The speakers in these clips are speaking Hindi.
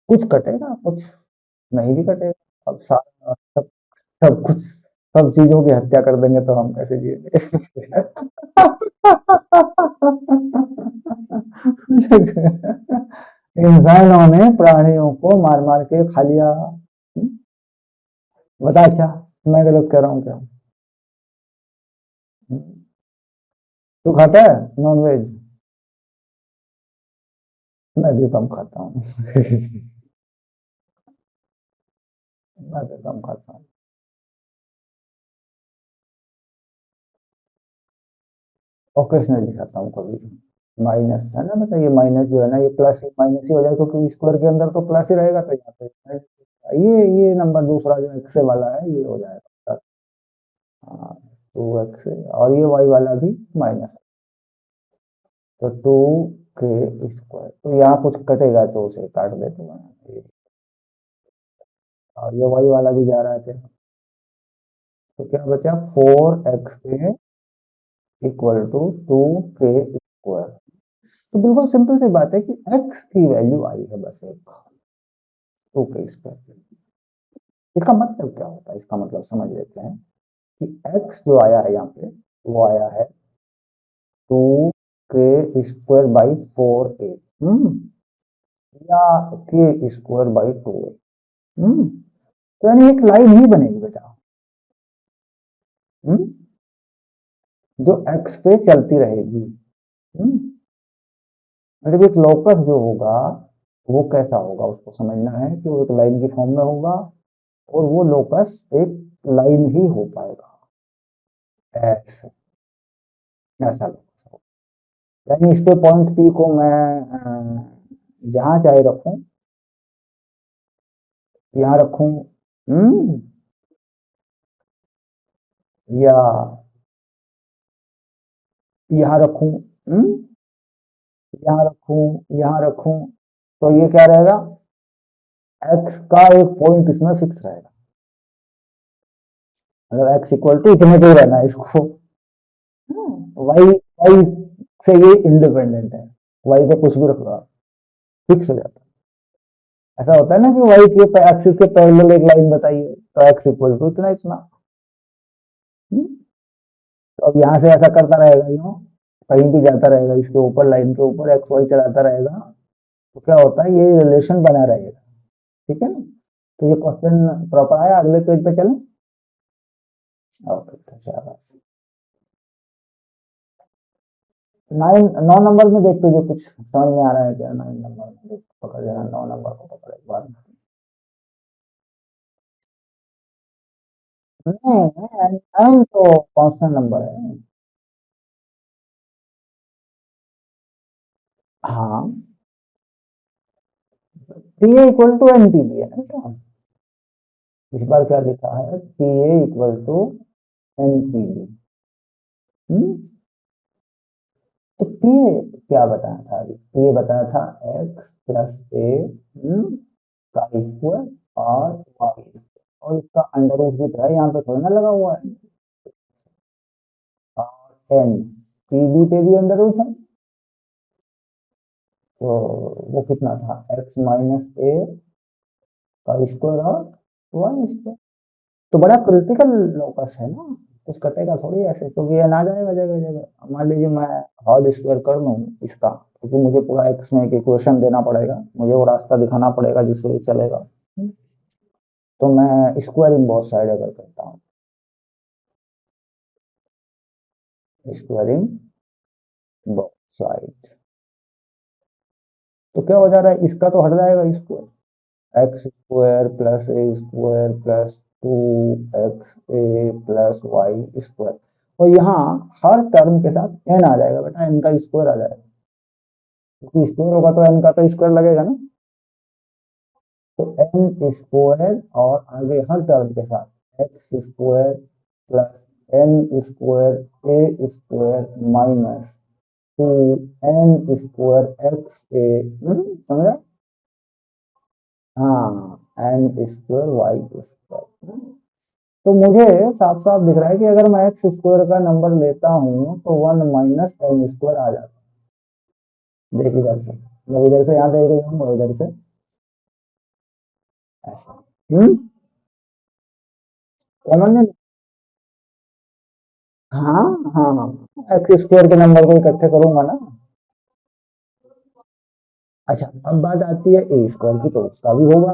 कुछ कटेगा, कुछ नहीं भी कटेगा। अब सारा सब सब कुछ सब चीजों की हत्या कर देंगे तो हम कैसे जिएंगे? इंसानों ने प्राणियों को मार मार के खा लिया। बता अच्छा, मैं गलत कह रहा हूँ क्या? तू खाता है नॉन वेज? मैं भी कम खाता हूँ। मैं भी कम खाता हूँ। ओकेशनली खाता हूँ कभी। माइनस है ना, मतलब ये माइनस जो है ना, ये प्लस माइनस ही हो जाए, क्योंकि स्क्वायर के अंदर तो प्लस ही रहेगा, तो यहाँ पे ये नंबर दूसरा जो एक्स वाला है ये हो जाएगा प्लस। हाँ, 2x, और ये वाई वाला भी माइनस। तो 2k स्क्वायर, तो यहाँ कुछ कटेगा तो उसे काट देते हैं। और ये वाई वाला भी जा रहा है, तो क्या बचा? 4x equal to 2k square. तो बिल्कुल सिंपल सी बात है कि x की वैल्यू आई है बस एक, 2k स्क्वायर। इसका मतलब क्या होता है? इसका मतलब समझ लेते हैं कि x जो आया है यहाँ पे, वो आया है 2k स्क्वायर बाई 4a, या k स्क्वायर बाई 2a। तो यानी एक लाइन ही बनेगी बेटा, हम्म, जो x पे चलती रहेगी। हम्म, मतलब एक लोकस जो होगा वो कैसा होगा, उसको समझना है कि वो एक लाइन की फॉर्म में होगा, और वो लोकस एक लाइन ही हो पाएगा, ऐसे, ऐसा लोकस होगा। यानी इस पे पॉइंट पी को मैं जहां चाहे रखूं, यहाँ रखूं, हम्म, या यहाँ रखूं, यहाँ रखूं, यहाँ रखूं, तो ये क्या रहेगा? एक्स का एक पॉइंट इसमें फिक्स रहेगा। मतलब एक्स इक्वल टू इतने पे ही रहना है इसको। वाई वाई से ये इंडिपेंडेंट है, वाई पे कुछ भी रख लो आप, फिक्स हो जाता है। ऐसा होता है ना कि वाई के एक्सिस के पैरेलल एक लाइन बताइए, तो एक्स इक्वल टू इतना इतना। हम्म? तो अब यहाँ से ऐसा करता रहेगा, यूं कहीं भी जाता रहेगा, इसके ऊपर लाइन के ऊपर एक्स वाई चलाता रहेगा, तो क्या होता है, ये रिलेशन बना रहेगा। ठीक है ना? तो ये क्वेश्चन प्रॉपर आया, अगले पेज पे चलें। ओके, तो चलो, 9 नंबर में देख, तुझे कुछ समझ में आ रहा है क्या? 9 नंबर में देख, पकड़ लेना, 9 नंबर को पकड़ एक बार। नहीं, एन तो कांस्टेंट नंबर है। हाँ, T A equal to N T दिया है क्या? इस बार क्या लिखा है? T A equal to N T B. तो टी ए क्या बताया था? टी ए बताया था एक्स प्लस ए का स्क्वायर और वाई, और इसका अंडर रूट भी तो है, यहाँ पे थोड़ा ना लगा हुआ है, और एन टी बी पे भी अंडर रूट है, तो वो कितना था? एक्स माइनस ए का स्क्वायर और वाई स्क्वायर। तो बड़ा क्रिटिकल लोकस है ना, कुछ कटेगा थोड़ी ऐसे, क्योंकि ये ना जाएगा जगह जगह। मान लीजिए मैं होल स्क्वायर कर दूं इसका, क्योंकि मुझे पूरा एक्स में एक इक्वेशन देना पड़ेगा, मुझे वो रास्ता दिखाना पड़ेगा जिससे ये चलेगा। तो मैं स्क्वायरिंग बोथ साइड अगर करता हूँ, स्क्वायरिंग बोथ साइड, तो क्या हो जा रहा है? इसका तो हट जाएगा square, x square plus a square plus 2 x a plus y square, और यहाँ हर टर्म के साथ एन आ जाएगा बेटा, एन का स्क्वायर आ जाएगा, क्योंकि स्क्वायर होगा तो एन का तो स्क्वायर लगेगा ना। तो एन स्क्वायर, और आगे हर टर्म के साथ x square plus n square a square minus 2 n square x a, समझा? हाँ, एन स्क्वायर वाई स्क्वायर। तो मुझे साफ साफ दिख रहा है कि अगर मैं एक्स स्क्वायर का नंबर लेता हूँ तो 1 - एन स्क्वायर आ जाता है। देख इधर से, जब इधर से यहाँ देख जाऊंगा इधर से, ऐसा। कॉमन नहीं। हाँ हाँ हाँ, एक्स स्क्वायर के नंबर को इकट्ठे करूंगा ना। अच्छा, अब बात आती है ए स्क्वायर की, तो उसका भी होगा।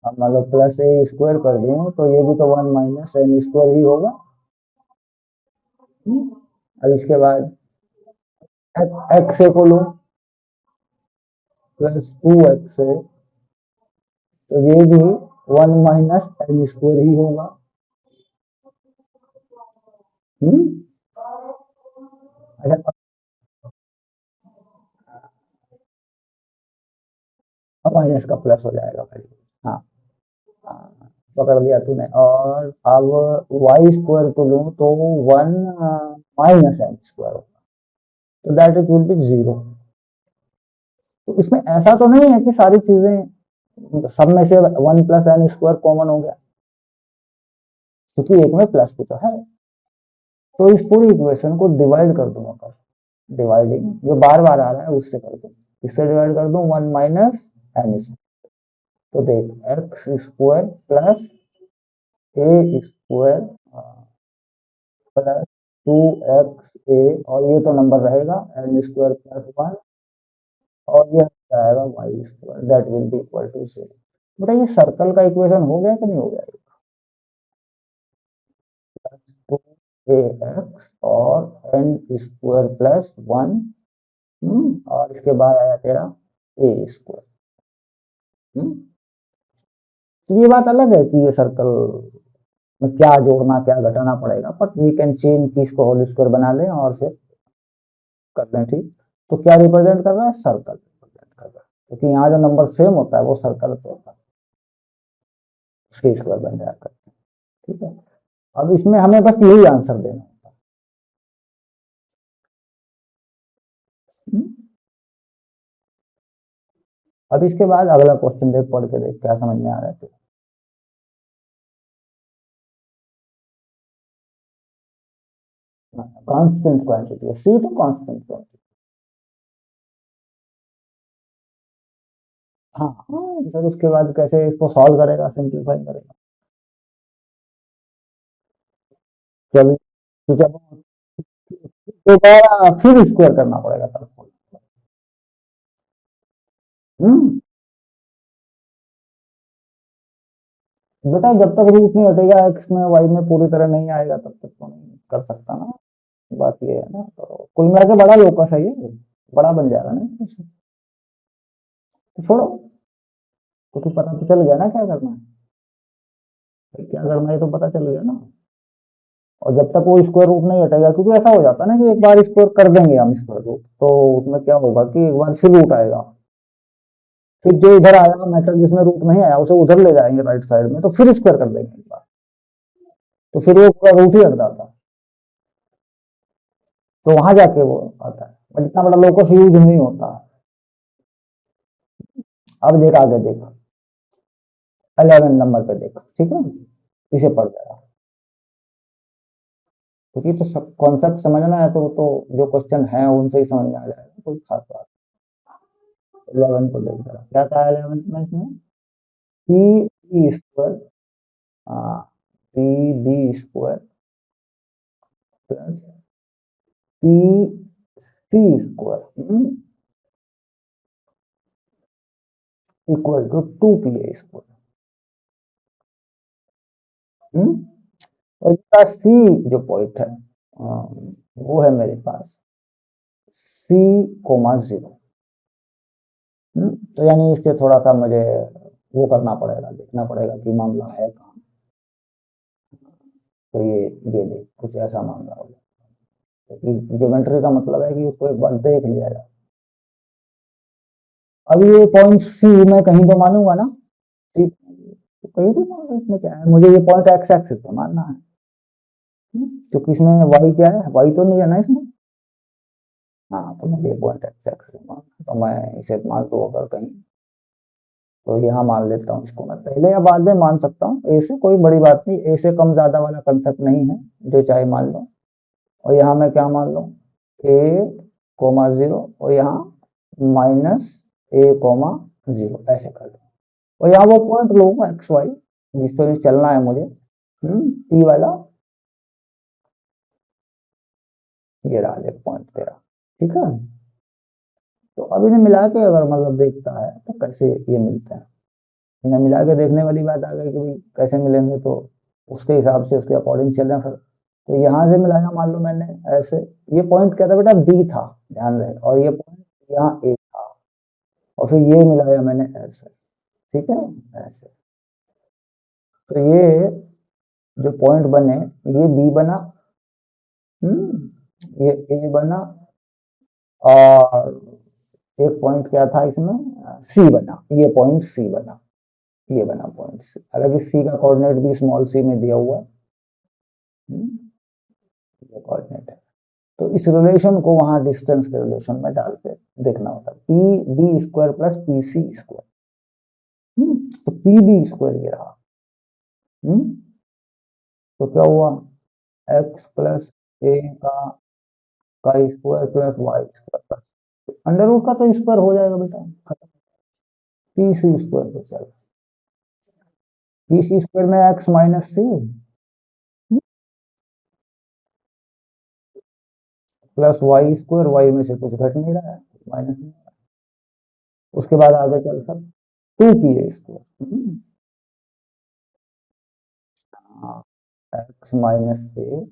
अब मान लो प्लस ए स्क्वायर कर दूं तो ये भी तो 1 - n² ही होगा। हम्म, अब इसके बाद एक्स ए को लो, +2x है, तो ये भी 1 - n² ही होगा। हम्म। अच्छा, अब माइनस का प्लस हो जाएगा भाई। हाँ हाँ, पकड़ लिया तूने। और अब वाई स्क्वायर को लूं तो 1 - n² होगा, तो दैट इज विल बी 0। तो इसमें ऐसा तो नहीं है कि सारी चीजें सब में से 1 + n² कॉमन हो गया, क्योंकि एक में प्लस भी तो है। तो इस पूरी इक्वेशन को डिवाइड कर दूंगा, कर डिवाइडिंग जो बार बार आ रहा है उससे कर दूं। इससे डिवाइड कर दूं 1 - n। तो देख, x² plus a² plus 2xa, और ये तो नंबर रहेगा n² + 1, और ये आएगा y², that will be equal to 0। बताइए सर्कल का इक्वेशन हो गया कि नहीं हो गया? 2ax और n² + 1, और इसके बाद आया तेरा a²। ये बात अलग है कि ये सर्कल में क्या जोड़ना क्या घटाना पड़ेगा, बट वी कैन चेंज की इसको होल स्क्वायर बना लें और फिर कर लें, ठीक। तो क्या रिप्रेजेंट कर रहा है? सर्कल रिप्रेजेंट कर रहा है, क्योंकि यहाँ जो नंबर सेम होता है वो सर्कल पे होता है, उसके स्क्वायर बन जाया करते हैं, ठीक है। अब इसमें हमें बस यही आंसर देना होता है। अब इसके बाद अगला क्वेश्चन देख, पढ़ के देख क्या समझ में आ रहा है। कांस्टेंट क्वांटिटी है, सी तो कांस्टेंट क्वांटिटी। हाँ हाँ, फिर उसके बाद कैसे इसको सॉल्व करेगा, सिंप्लीफाई करेगा। जब तो जब दोबारा फिर स्क्वायर करना पड़ेगा तब। हम्म। बेटा जब तक रूट नहीं हटेगा एक्स में वाई में पूरी तरह नहीं आएगा तब तक तो नहीं कर सकता ना। बात ये है ना, तो कुल मिला के बड़ा लोकस है ये, बड़ा बन जाएगा ना। तो छोड़ो, तो तू पता तो चल गया ना क्या करना है। भाई क्या करना है ये तो पता चल गया ना। और जब तक वो स्क्वायर रूट नहीं हटेगा, क्योंकि ऐसा हो जाता है ना कि एक बार स्क्वायर कर देंगे हम स्क्वायर रूट, तो उसमें क्या होगा कि एक बार फिर रूट आएगा, फिर जो इधर आया मेथड जिसमें रूट नहीं आया उसे उधर ले जाएंगे राइट साइड में, तो फिर स्क्वायर कर देंगे एक बार, तो फिर वो पूरा रूट ही हट जाता है। तो वहां जाके वो आता है, बट इतना बड़ा लोकस यूज नहीं होता। अब देख आगे देख, 11 नंबर पे देख, ठीक है, इसे पढ़ जाएगा, क्योंकि तो सब कॉन्सेप्ट समझना है तो जो क्वेश्चन है उनसे ही समझ में आ जाएगा, कोई खास बात। 11 को देख जरा, क्या कहा है 11 में इसमें? P B square, P B square plus P C square equal to 2pa²। और इसका सी जो पॉइंट है, वो है मेरे पास c, 0। तो यानी इसके थोड़ा सा मुझे वो करना पड़ेगा, देखना पड़ेगा कि मामला है कहाँ। तो ये देख कुछ ऐसा मामला होगा, क्योंकि ज्योमेट्री का मतलब है कि उसको एक बार देख लिया जाए। अब ये पॉइंट सी मैं कहीं तो मानूंगा ना, ठीक, तो कहीं भी मान लो, इसमें क्या है, मुझे ये पॉइंट एक्स एक्सिस पे मानना है। क्योंकि इसमें वाई क्या है, वाई तो नहीं है ना इसमें। हाँ, तो मुझे ये पॉइंट एक्स एक्सिस पे मानना है, तो मैं इसे मान लूँ अगर कहीं, तो यहाँ मान लेता हूँ इसको, मैं पहले या बाद में मान सकता हूँ, ए से कोई बड़ी बात नहीं, ए से कम ज्यादा वाला कंसेप्ट नहीं है, जो चाहे मान लो। और यहाँ मैं क्या मान लूँ, a, 0, और यहाँ -a, 0 ऐसे कर लो। और यहाँ वो पॉइंट लूंगा एक्स वाई जिस पर चलना है मुझे, पी वाला, ये रहा एक पॉइंट तेरा, ठीक है। तो अब इन्हें मिला के अगर मतलब देखता है तो कैसे ये मिलते हैं, इन्हें मिला के देखने वाली बात आ गई कि भाई कैसे मिलेंगे, तो उसके हिसाब से उसके अकॉर्डिंग चल रहे हैं फिर। तो यहाँ से मिलाया मान लो मैंने ऐसे, ये पॉइंट क्या था बेटा, बी था, ध्यान रहे, और ये पॉइंट यहाँ ए था, और फिर ये मिलाया मैंने ऐसे, ठीक है, ऐसे। तो ये जो पॉइंट बने, ये बी बना, ये ए बना, और एक पॉइंट क्या था इसमें, सी बना, ये पॉइंट सी बना, ये बना पॉइंट सी। हालांकि सी का कोऑर्डिनेट भी स्मॉल सी में दिया हुआ है, ये कोऑर्डिनेट है। तो इस रिलेशन को वहां डिस्टेंस के रिलेशन में डाल के देखना होता है, P B square plus P C square. तो पी बी स्क्वायर ये रहा, तो क्या हुआ, एक्स प्लस ए का square plus y square plus under root का तो स्क्वायर हो जाएगा बेटा, खत्म। पी सी स्क्वायर पे चल, पी सी स्क्वायर में x minus C plus y square, y में से कुछ घट नहीं रहा है, माइनस नहीं। उसके बाद आगे चल सब, two p a square, x minus a,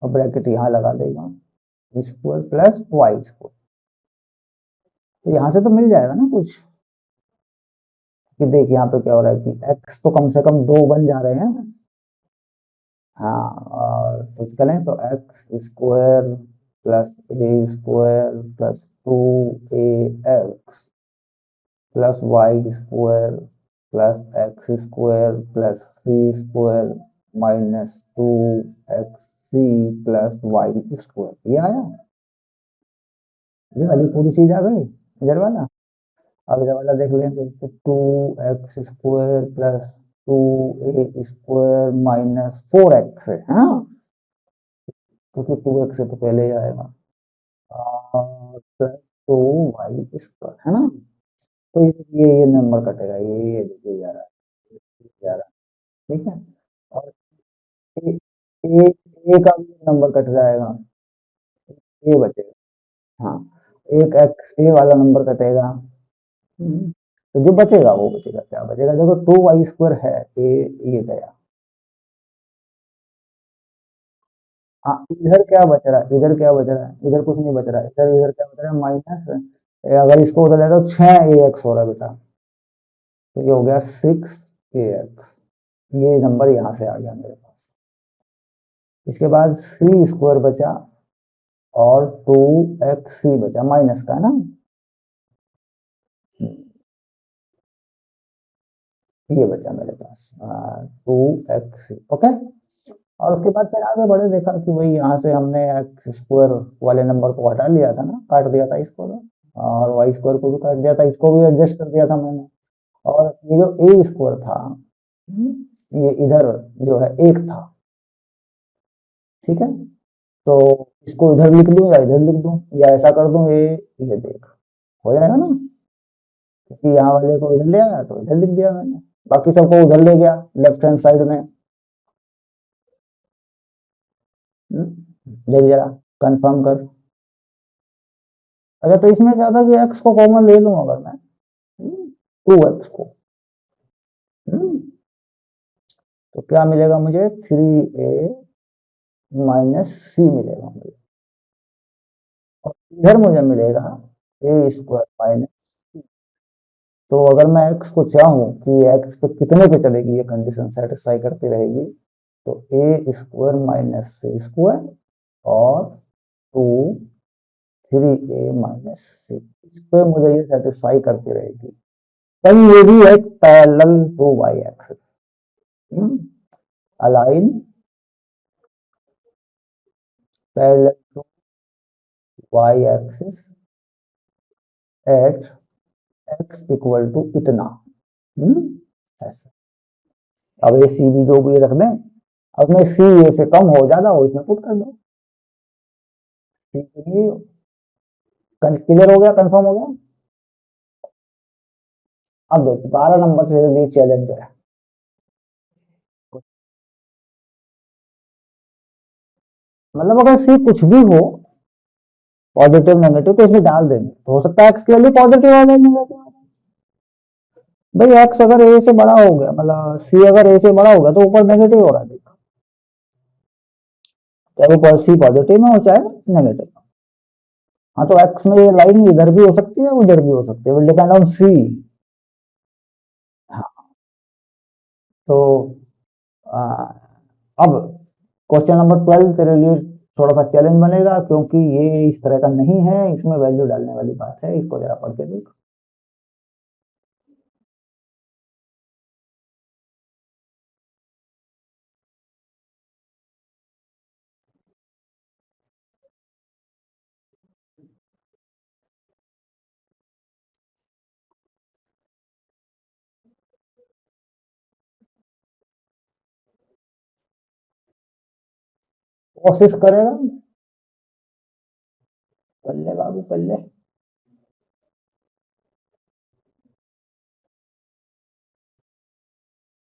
और ब्रैकेट यहाँ लगा देगा, स्क्वायर प्लस वाई स्क्वायर। तो यहाँ से तो मिल जाएगा ना कुछ, कि देख यहाँ पे क्या हो रहा है कि एक्स तो कम से कम दो बन जा रहे हैं, हाँ, और तो करें तो x square plus a square plus two a x plus y square plus x square plus c square minus two x c plus y square, ये आया, ये वाली पूरी चीज आ गई इधर वाला। अब इधर वाला देख लेंगे, तो two x square plus two a square minus four x है, हाँ, क्योंकि टू एक्स से तो पहले ही आएगा, प्लस टू वाई स्क्वायर है ना। तो ये नंबर कटेगा, ये देखिए जा रहा है, जा रहा है, ठीक है। और ए, ए, ए का भी नंबर कट जाएगा, ए बचेगा, हाँ, एक एक्स ए वाला नंबर कटेगा, तो जो बचेगा वो बचेगा, क्या बचेगा, देखो टू वाई स्क्वायर है, ये गया, हाँ, इधर क्या बच रहा है, इधर क्या बच रहा है, इधर कुछ नहीं बच रहा है, इधर इधर क्या बच रहा है, माइनस, अगर इसको उधर ले तो छह ए एक्स हो रहा है बेटा, तो ये हो गया सिक्स ए एक्स, ये नंबर यहाँ से आ गया मेरे पास। इसके बाद सी स्क्वायर बचा, और टू एक्स सी बचा, माइनस का ना, ये बचा मेरे पास टू एक्स सी, ओके। और उसके बाद फिर आगे बढ़े, देखा कि भाई यहाँ से हमने एक्स स्क्वायर वाले नंबर को हटा लिया था ना, काट दिया था इसको तो, और वाई स्क्वायर को भी काट दिया था, इसको भी एडजस्ट कर दिया था मैंने, और ये जो ए स्क्वायर था, ये इधर जो है एक था, ठीक है। तो इसको इधर लिख दूं या इधर लिख दूं, या ऐसा कर दूं, ये देख, हो जाएगा ना, क्योंकि यहाँ वाले को इधर ले आया तो इधर लिख दिया मैंने, बाकी सबको उधर ले गया लेफ्ट हैंड साइड में, देख जरा, कंफर्म कर। अच्छा, तो इसमें क्या था कि एक्स को कॉमन ले लूं अगर मैं, टू एक्स को, हम्म, तो क्या मिलेगा मुझे, थ्री ए माइनस सी मिलेगा मुझे, और इधर मुझे मिलेगा ए स्क्वायर माइनस। तो अगर मैं एक्स को चाहूँ कि एक्स पे कितने पे चलेगी ये कंडीशन सेटिस्फाई करती रहेगी, तो ए स्क्वायर माइनस सी स्क्वायर और टू थ्री ए माइनस सी, इस पे मुझे ये सेटिस्फाई करती रहेगी। तब ये भी एक parallel to y axis, align parallel to y axis at x equal to इतना, ऐसा। अब ये सी भी जो भी रख दें, अब में सी ए से कम हो ज्यादा हो इसमें पुट कर दो, क्लियर हो गया, कंफर्म हो गया। अब देखो 12 नंबर से रिलेटेड चैलेंज है। मतलब अगर सी कुछ भी हो, पॉजिटिव नेगेटिव, तो इसमें डाल देंगे, तो हो सकता है एक्स क्लियरली पॉजिटिव आ जाए, नेगेटिव आ जाए। भाई एक्स अगर ए से बड़ा हो गया, मतलब सी अगर ए से बड़ा हो गया, तो ऊपर नेगेटिव हो रहा है, देखो, चाहे वो सी पॉजिटिव में हो चाहे नेगेटिव। हाँ, तो एक्स में ये लाइन इधर भी हो सकती है, उधर भी हो सकती है, विल डिपेंड ऑन सी। हाँ, तो आ, अब क्वेश्चन नंबर 12 तेरे लिए थोड़ा सा चैलेंज बनेगा, क्योंकि ये इस तरह का नहीं है, इसमें वैल्यू डालने वाली बात है, इसको जरा पढ़ के देख। कोशिश करेगा, कर ले बाबू, कर ले।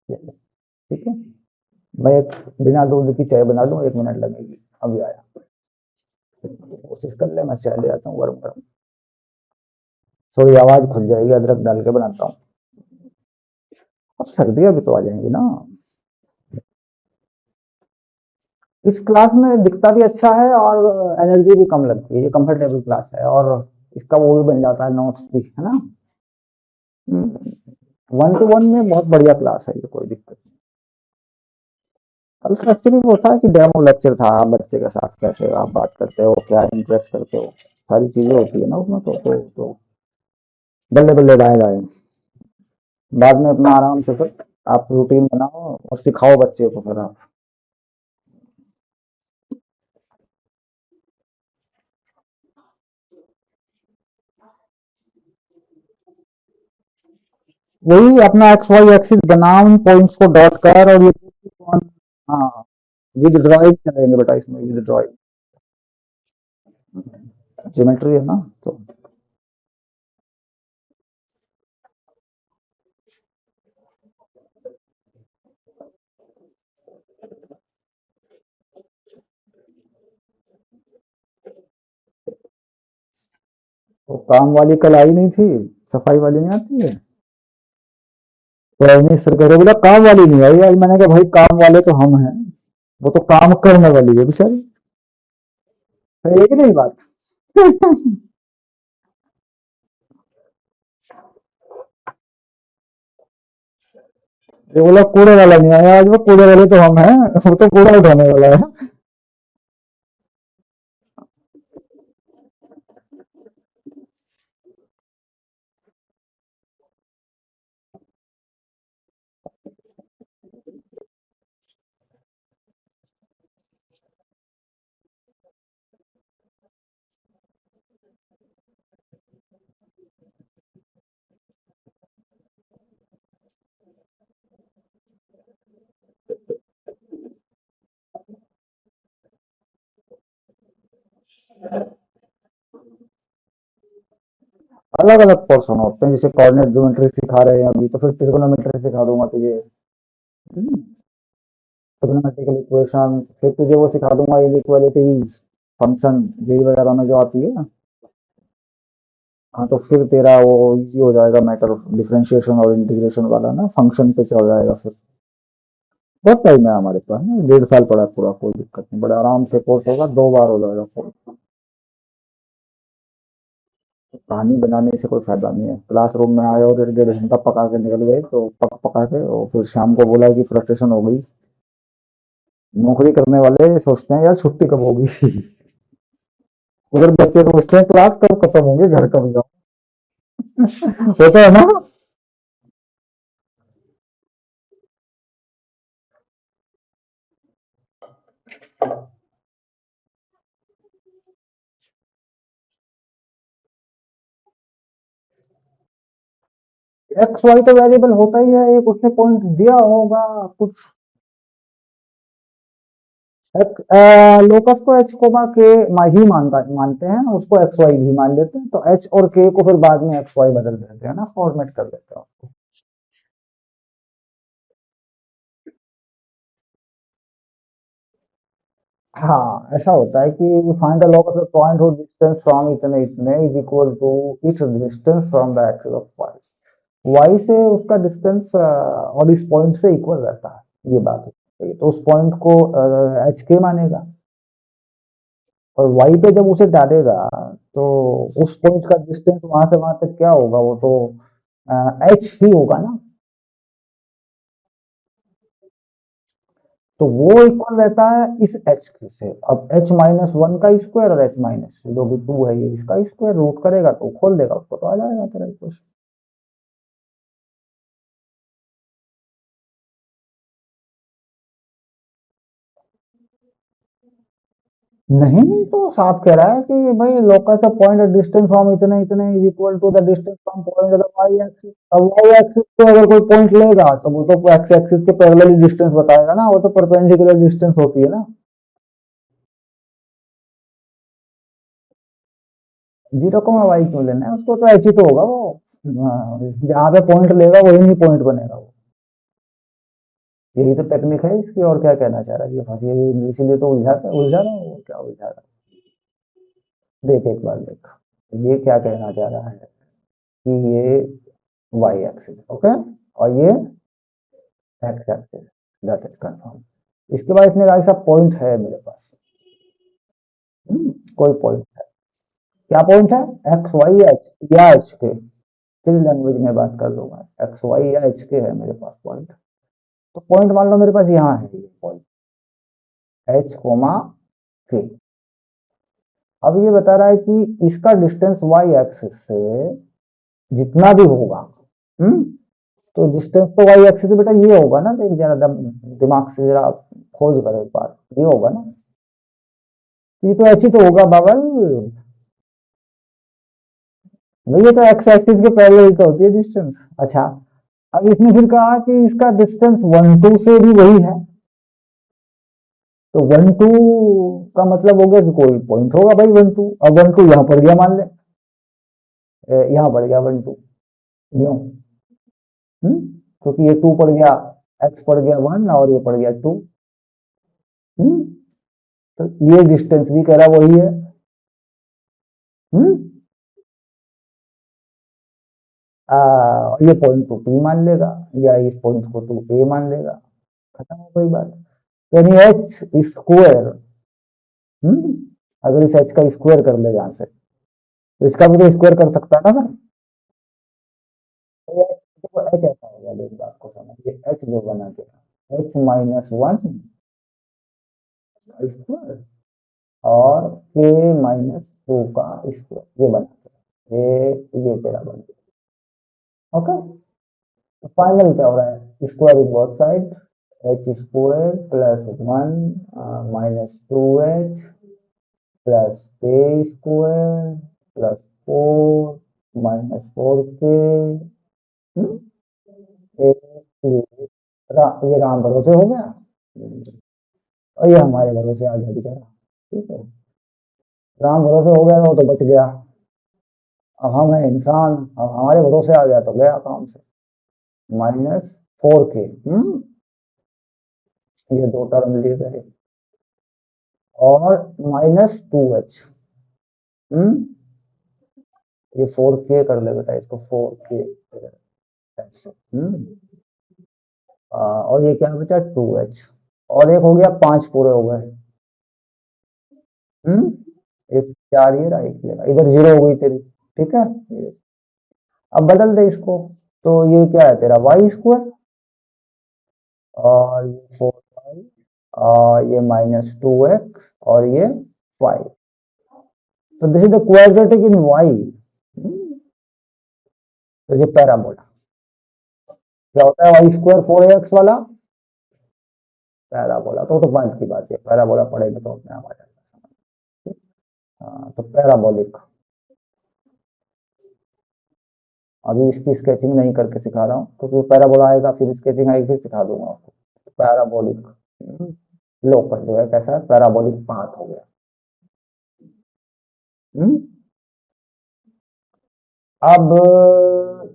ठीक है, मैं एक बिना दूध की चाय बना लूँ, 1 मिनट लगेगी, अभी आया। कोशिश कर ले, मैं चाय ले आता हूँ गरम गरम। थोड़ी आवाज खुल जाएगी, अदरक डाल के बनाता हूँ। अब सर्दियां भी तो आ जाएंगी ना। इस क्लास में दिखता भी अच्छा है, और एनर्जी भी कम लगती है, ये कंफर्टेबल क्लास है, और इसका वो भी बन जाता है, नोट्स भी, है ना। 1 to 1 में बहुत बढ़िया क्लास है ये, कोई दिक्कत नहीं। कल तो एक्चुअली वो था कि डेमो लेक्चर था, बच्चे के साथ कैसे आप बात करते हो, क्या इंटरेक्ट करते हो, सारी चीजें होती है ना उसमें, तो बल्ले बल्ले दाएं दाएं। बाद में अपना आराम से फिर आप रूटीन बनाओ और सिखाओ बच्चे को, फिर आप वही अपना एक्स वाई एक्सिस बना, उन पॉइंट्स को डॉट कर, और ये कौन। हाँ, विद ड्राइंग चलेंगे बेटा, इसमें विद ड्राइंग ज्योमेट्री है ना, तो वो काम वाली कल आई नहीं थी, सफाई वाली नहीं आती है, तो रजनी सर कह रहे, बोला काम वाली नहीं आई आज, मैंने कहा भाई काम वाले तो हम हैं, वो तो काम करने वाली है बेचारी। तो एक नहीं बात। ये बोला कूड़े वाला नहीं आया आज, वो कूड़े वाले तो हम हैं, वो तो कूड़ा उठाने वाला है। अलग अलग पोर्शन होते हैं, जैसे कोऑर्डिनेट ज्योमेट्री सिखा रहे हैं अभी, तो फिर ट्रिगोनोमेट्री सिखा दूंगा तुझे, ट्रिगोनोमेट्रिकल इक्वेशन, फिर तुझे वो सिखा दूंगा इनइक्वालिटीज, फंक्शन, जेई वगैरह में जो आती है। हाँ, तो फिर तेरा वो इजी हो जाएगा मैटर, डिफरेंशिएशन और इंटीग्रेशन वाला ना, फंक्शन पे चल जाएगा फिर। बहुत टाइम है हमारे पास ना, 1.5 साल पड़ा है पूरा, कोई दिक्कत नहीं, बड़े आराम से कोर्स होगा, 2 बार हो जाएगा कोर्स। कहानी बनाने से कोई फायदा नहीं है, क्लासरूम में आए और 1.5 घंटा पका के निकल गए, तो पक पका के, और फिर शाम को बोला कि फ्रस्ट्रेशन हो गई। नौकरी करने वाले सोचते हैं यार छुट्टी कब होगी। उधर बच्चे सोचते हैं क्लास कब खत्म होंगे, घर कब जाऊं। होता है ना। एक्स वाई तो वेरिएबल होता ही है, एक उसने पॉइंट दिया होगा कुछ। लोकस को एच कोमा के ही मानते हैं, उसको एक्स वाई भी मान लेते हैं, तो एच और के को फिर बाद में एक्स वाई बदल देते हैं ना, फॉर्मेट कर देते हैं उसको। हाँ, ऐसा होता है कि find the locus of point whose distance from इतने इतने is equal to its distance from the axis of y. Y से उसका डिस्टेंस और इस पॉइंट से इक्वल रहता है, ये बात है। तो उस पॉइंट को एच के मानेगा, और वाई पे जब उसे डालेगा तो उस पॉइंट का डिस्टेंस वहां से वहां तक क्या होगा, वो तो एच ही होगा ना। तो वो इक्वल रहता है इस एच के से। अब एच माइनस वन का स्क्वायर और एच माइनस जो भी टू है ये इसका स्क्वायर रूट करेगा तो खोल देगा उसको, तो आ जाएगा तेरा इक्वेशन। नहीं, तो साफ कह रहा है कि भाई locus of point distance from इतने इतने is equal to the distance from point of y axis. अब वाई एक्सिस पे अगर कोई पॉइंट लेगा तो वो तो एक्स एक्सिस के पैरेलल डिस्टेंस बताएगा ना, वो तो परपेंडिकुलर डिस्टेंस होती है ना। 0, y क्यों लेना है उसको, तो एच ही तो होगा वो। जहाँ पे पॉइंट लेगा वही नहीं पॉइंट बनेगा वो। यही तो टेक्निक है इसकी, और क्या कहना चाह रहा है ये फंसी है, इसीलिए तो उलझा रहा है वो, क्या उलझा रहा है। देख एक बार देख, ये क्या कहना चाह रहा है कि ये वाई एक्सिस ओके, और ये x axis, that is confirm. इसके बाद इसने कहा कि सब पॉइंट है मेरे पास। कोई पॉइंट है, क्या पॉइंट है, एक्स वाई एच या एच के, किस लैंग्वेज में बात कर लूंगा, एक्स वाई या एच के है मेरे पास पॉइंट। तो पॉइंट मान लो मेरे पास यहाँ है ये पॉइंट एच कोमा के। अब ये बता रहा है कि इसका डिस्टेंस वाई एक्सिस से जितना भी होगा, हम्म तो डिस्टेंस तो वाई एक्सिस से बेटा ये होगा ना, देख जरा दिमाग से जरा खोज कर एक बार, ये होगा ना, ये तो एच ही तो होगा बाबल। भाई ये तो एक्स एक्सिस के पैरेलल तो होती है डिस्टेंस। अच्छा, अब इसने फिर कहा कि इसका डिस्टेंस वन टू से भी वही है, तो वन टू का मतलब हो गया कि कोई पॉइंट होगा भाई वन टू। अब वन टू यहाँ पड़ गया मान ले, यहाँ पड़ गया वन टू, यूं, क्योंकि ये टू पड़ गया, एक्स पड़ गया वन और ये पड़ गया टू। हम्म तो ये डिस्टेंस भी कह रहा वही है। हम्म ये पॉइंट को पी मान लेगा, या इस पॉइंट को तू ए मान लेगा, खत्म हो गई बात। यानी एच स्क्वायर, हम्म अगर इस एच का स्क्वायर कर ले यहाँ से, तो इसका भी तो स्क्वायर कर सकता है ना सर। तो ये देखो एच ऐसा होगा, देख बात को समझ, ये एच जो बना के एच माइनस वन स्क्वायर और के माइनस टू का स्क्वायर, ये बना के ये तेरा बन गया ओके। तो फाइनल क्या हो रहा है, square is both side, h square plus one minus two h plus k square plus four minus four k, ये राम भरोसे हो गया, और ये हमारे भरोसे आ गया बेचारा। ठीक है, राम भरोसे हो गया वो तो बच गया, अब हम है इंसान, अब हमारे भरोसे आ गया तो गया काम से। माइनस फोर के, ये दो टर्म लिए गए, और माइनस टू एच, ये फोर के कर ले बेटा इसको, फोर के ऐसे, और ये क्या बचा टू एच, और एक हो गया पांच पूरे हो गए, एक चार ये रहा एक ये रहा, इधर जीरो हो गई तेरी। ठीक है, अब बदल दे इसको, तो ये क्या है तेरा वाई स्क्वायर, और ये फोर वाई, और ये माइनस टू एक्स, और ये फाइव। तो this is the quadratic in y. तो ये पैराबोला क्या होता है, वाई स्क्वायर फोर एक्स वाला पैराबोला, तो पांच की बात है, पैराबोला पढ़ेंगे तो अपने आप आ जाएगा। तो पैराबोलिक, अभी इसकी स्केचिंग नहीं करके सिखा रहा हूँ, क्योंकि पैराबोला आएगा फिर स्केचिंग आएगी फिर सिखा दूंगा आपको। पैराबोलिक, लोकस जो है कैसा पैराबोलिक पाथ हो गया। हम्म? अब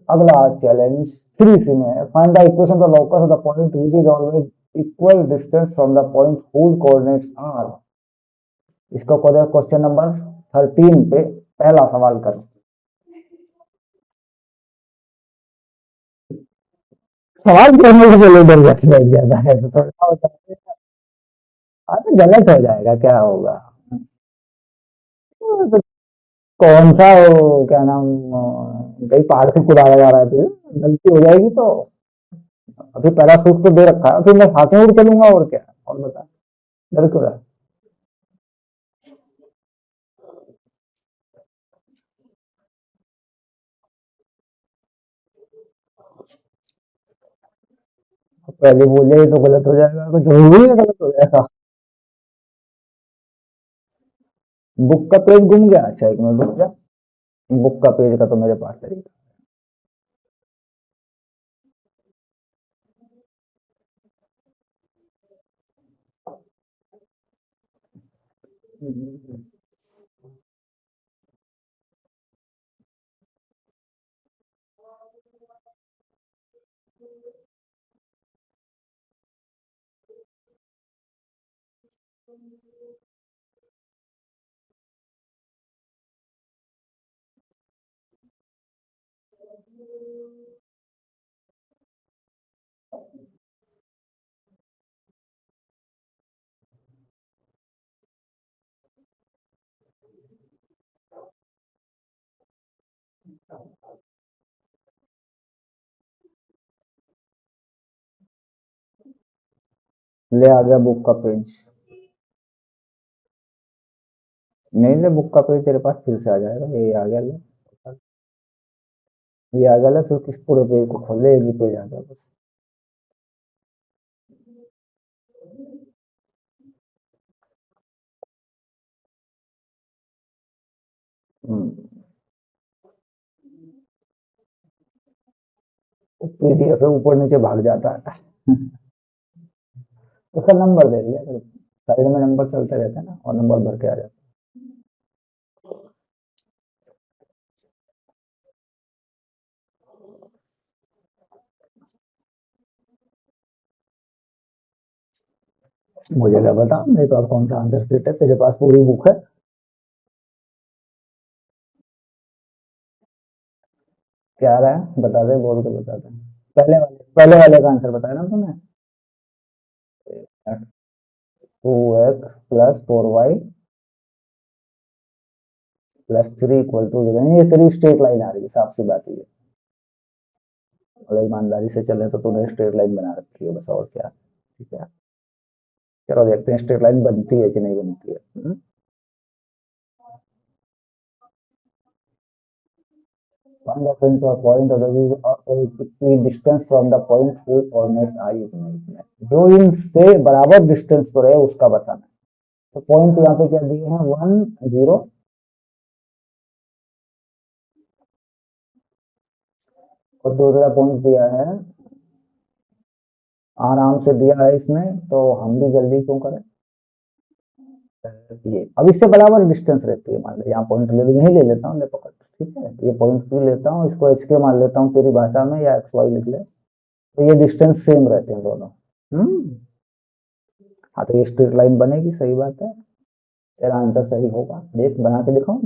अगला चैलेंज 3 में find the equation the locus of the point which is always equal distance from the point whose coordinates are. इसको क्वेश्चन नंबर 13 पे पहला सवाल करो। सवाल करने से पहले डर जाके बैठ जाता है तो थोड़ा होता है। तो गलत हो जाएगा, क्या होगा? तो कौन सा वो क्या नाम कहीं पहाड़ से कूदा जा रहा है तुझे, गलती हो जाएगी तो। अभी पैराशूट तो दे रखा है, फिर मैं साथ में उड़ चलूंगा और क्या, और बता, डर क्यों रहा है? पहले बोल जाए तो गलत हो जाएगा, कुछ जरूरी है गलत हो जाएगा। बुक का पेज गुम गया, अच्छा एक मिनट रुक जा। बुक का पेज का तो मेरे पास तरीका। ले आ गया बुक का पेज। नहीं ले, बुक का पेज तेरे पास फिर से आ जाएगा, ये आ गया ले। ये आ गया ले, फिर किस पूरे पेज को खोल ले, एक ही पेज आ गया बस। पीडीएफ ऊपर नीचे भाग जाता है। उसका नंबर दे दिया, साइड में नंबर चलते रहते हैं ना, और नंबर भर के आ जाता है। मुझे क्या बता मेरे पास कौन सा आंसर शीट है, तेरे पास पूरी बुक है। क्या रहा है बता दे, बोल के बता दे। पहले वाले का आंसर बताया ना तूने। 2x plus 4y plus 3 equal to 11, ये तेरी स्ट्रेट लाइन आ रही है, साफ सी बात है। अगर ईमानदारी से चले तो तूने स्ट्रेट लाइन बना रखी है बस, और क्या। ठीक है, चलो देखते हैं स्ट्रेट लाइन बनती है कि नहीं बनती है। Find the point or point of the distance from the point whose coordinates are used। जो इनसे बराबर डिस्टेंस पर है उसका बताना है। तो पॉइंट यहाँ पे क्या दिए हैं, 1 0, और दूसरा पॉइंट दिया है, आराम से दिया है इसने, तो हम भी जल्दी क्यों करें। ये अब इससे बराबर डिस्टेंस रहती है, मान लो यहाँ पॉइंट ले लो, यही ले लेता हूँ, ले पकड़, ठीक है, ये पॉइंट भी लेता हूँ, इसको एच के मान लेता हूँ तेरी भाषा में, या एक्स वाई लिख ले, तो ये डिस्टेंस सेम रहते हैं दोनों। हाँ तो ये स्ट्रेट लाइन बनेगी, सही बात है, तेरा आंसर सही होगा। देख बना के दिखाऊं,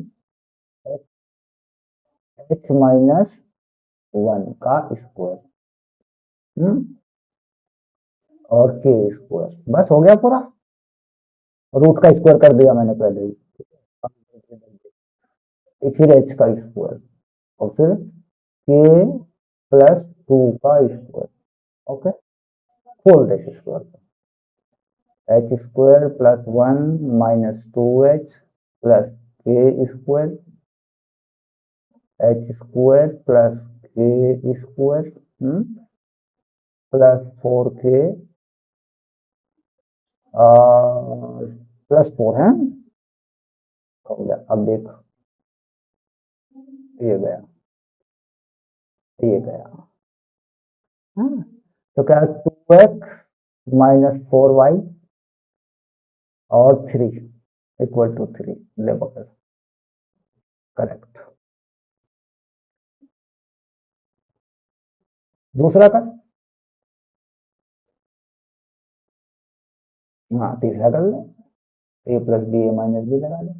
एच माइनस 1 का स्क्वायर, और के स्क्वायर, बस हो गया पूरा। रूट का स्क्वायर कर दिया मैंने पहले ही। फिर एच का स्क्वायर, और फिर के प्लस 2 का स्क्वायर। ओके, खोल दे square, h square plus 1 minus 2h plus k square, h square plus k square plus 4k plus 4 है। हो गया, अब देख, ये गया, ये गया। हाँ? तो क्या, 2x माइनस 4y और 3 इक्वल टू 3 ले पकड़। करेक्ट। दूसरा कर। हाँ तीसरा कर ले, ए प्लस बी ए माइनस बी लगा ले।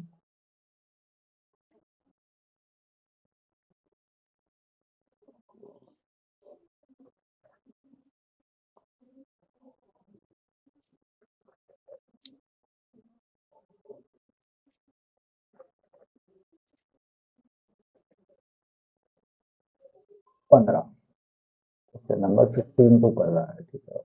पंद्रह। उससे नंबर 15 तो कर रहा है, ठीक है।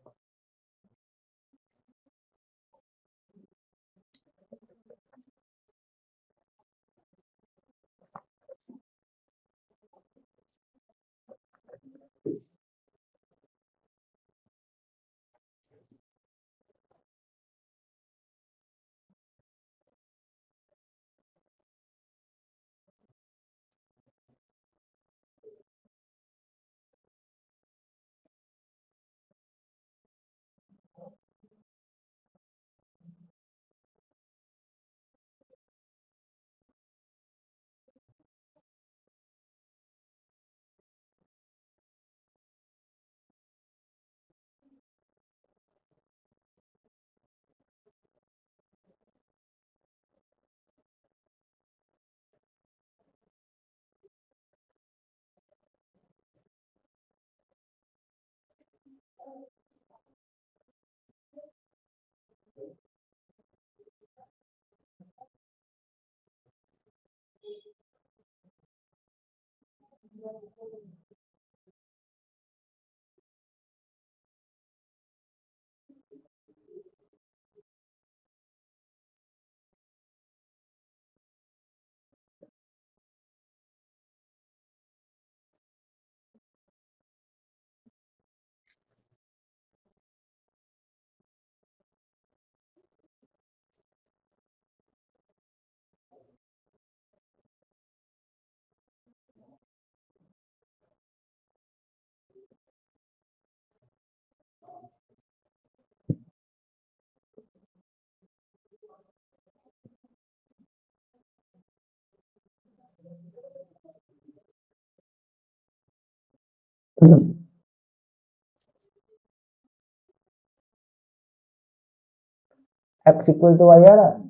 एक्स इक्वल टू वाई आ रहा है,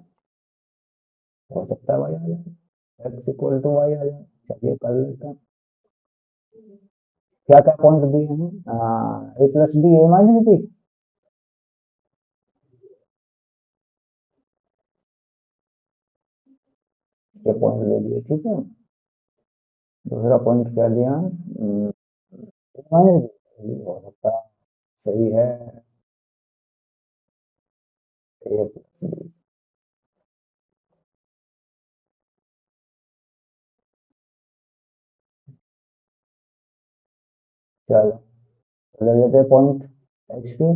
हो सकता है वाई आ जाए। एक्स इक्वल टू वाई आ जाए, चलिए कर लेते हैं। क्या क्या पॉइंट दिए हैं? ए प्लस बी ए माइनस बी, ये पॉइंट ले लिए, ठीक है। दूसरा पॉइंट क्या दिया? माइनस बी हो सकता है, सही है। ए प्लस बी। चलो ले लेते हैं पॉइंट एच पे,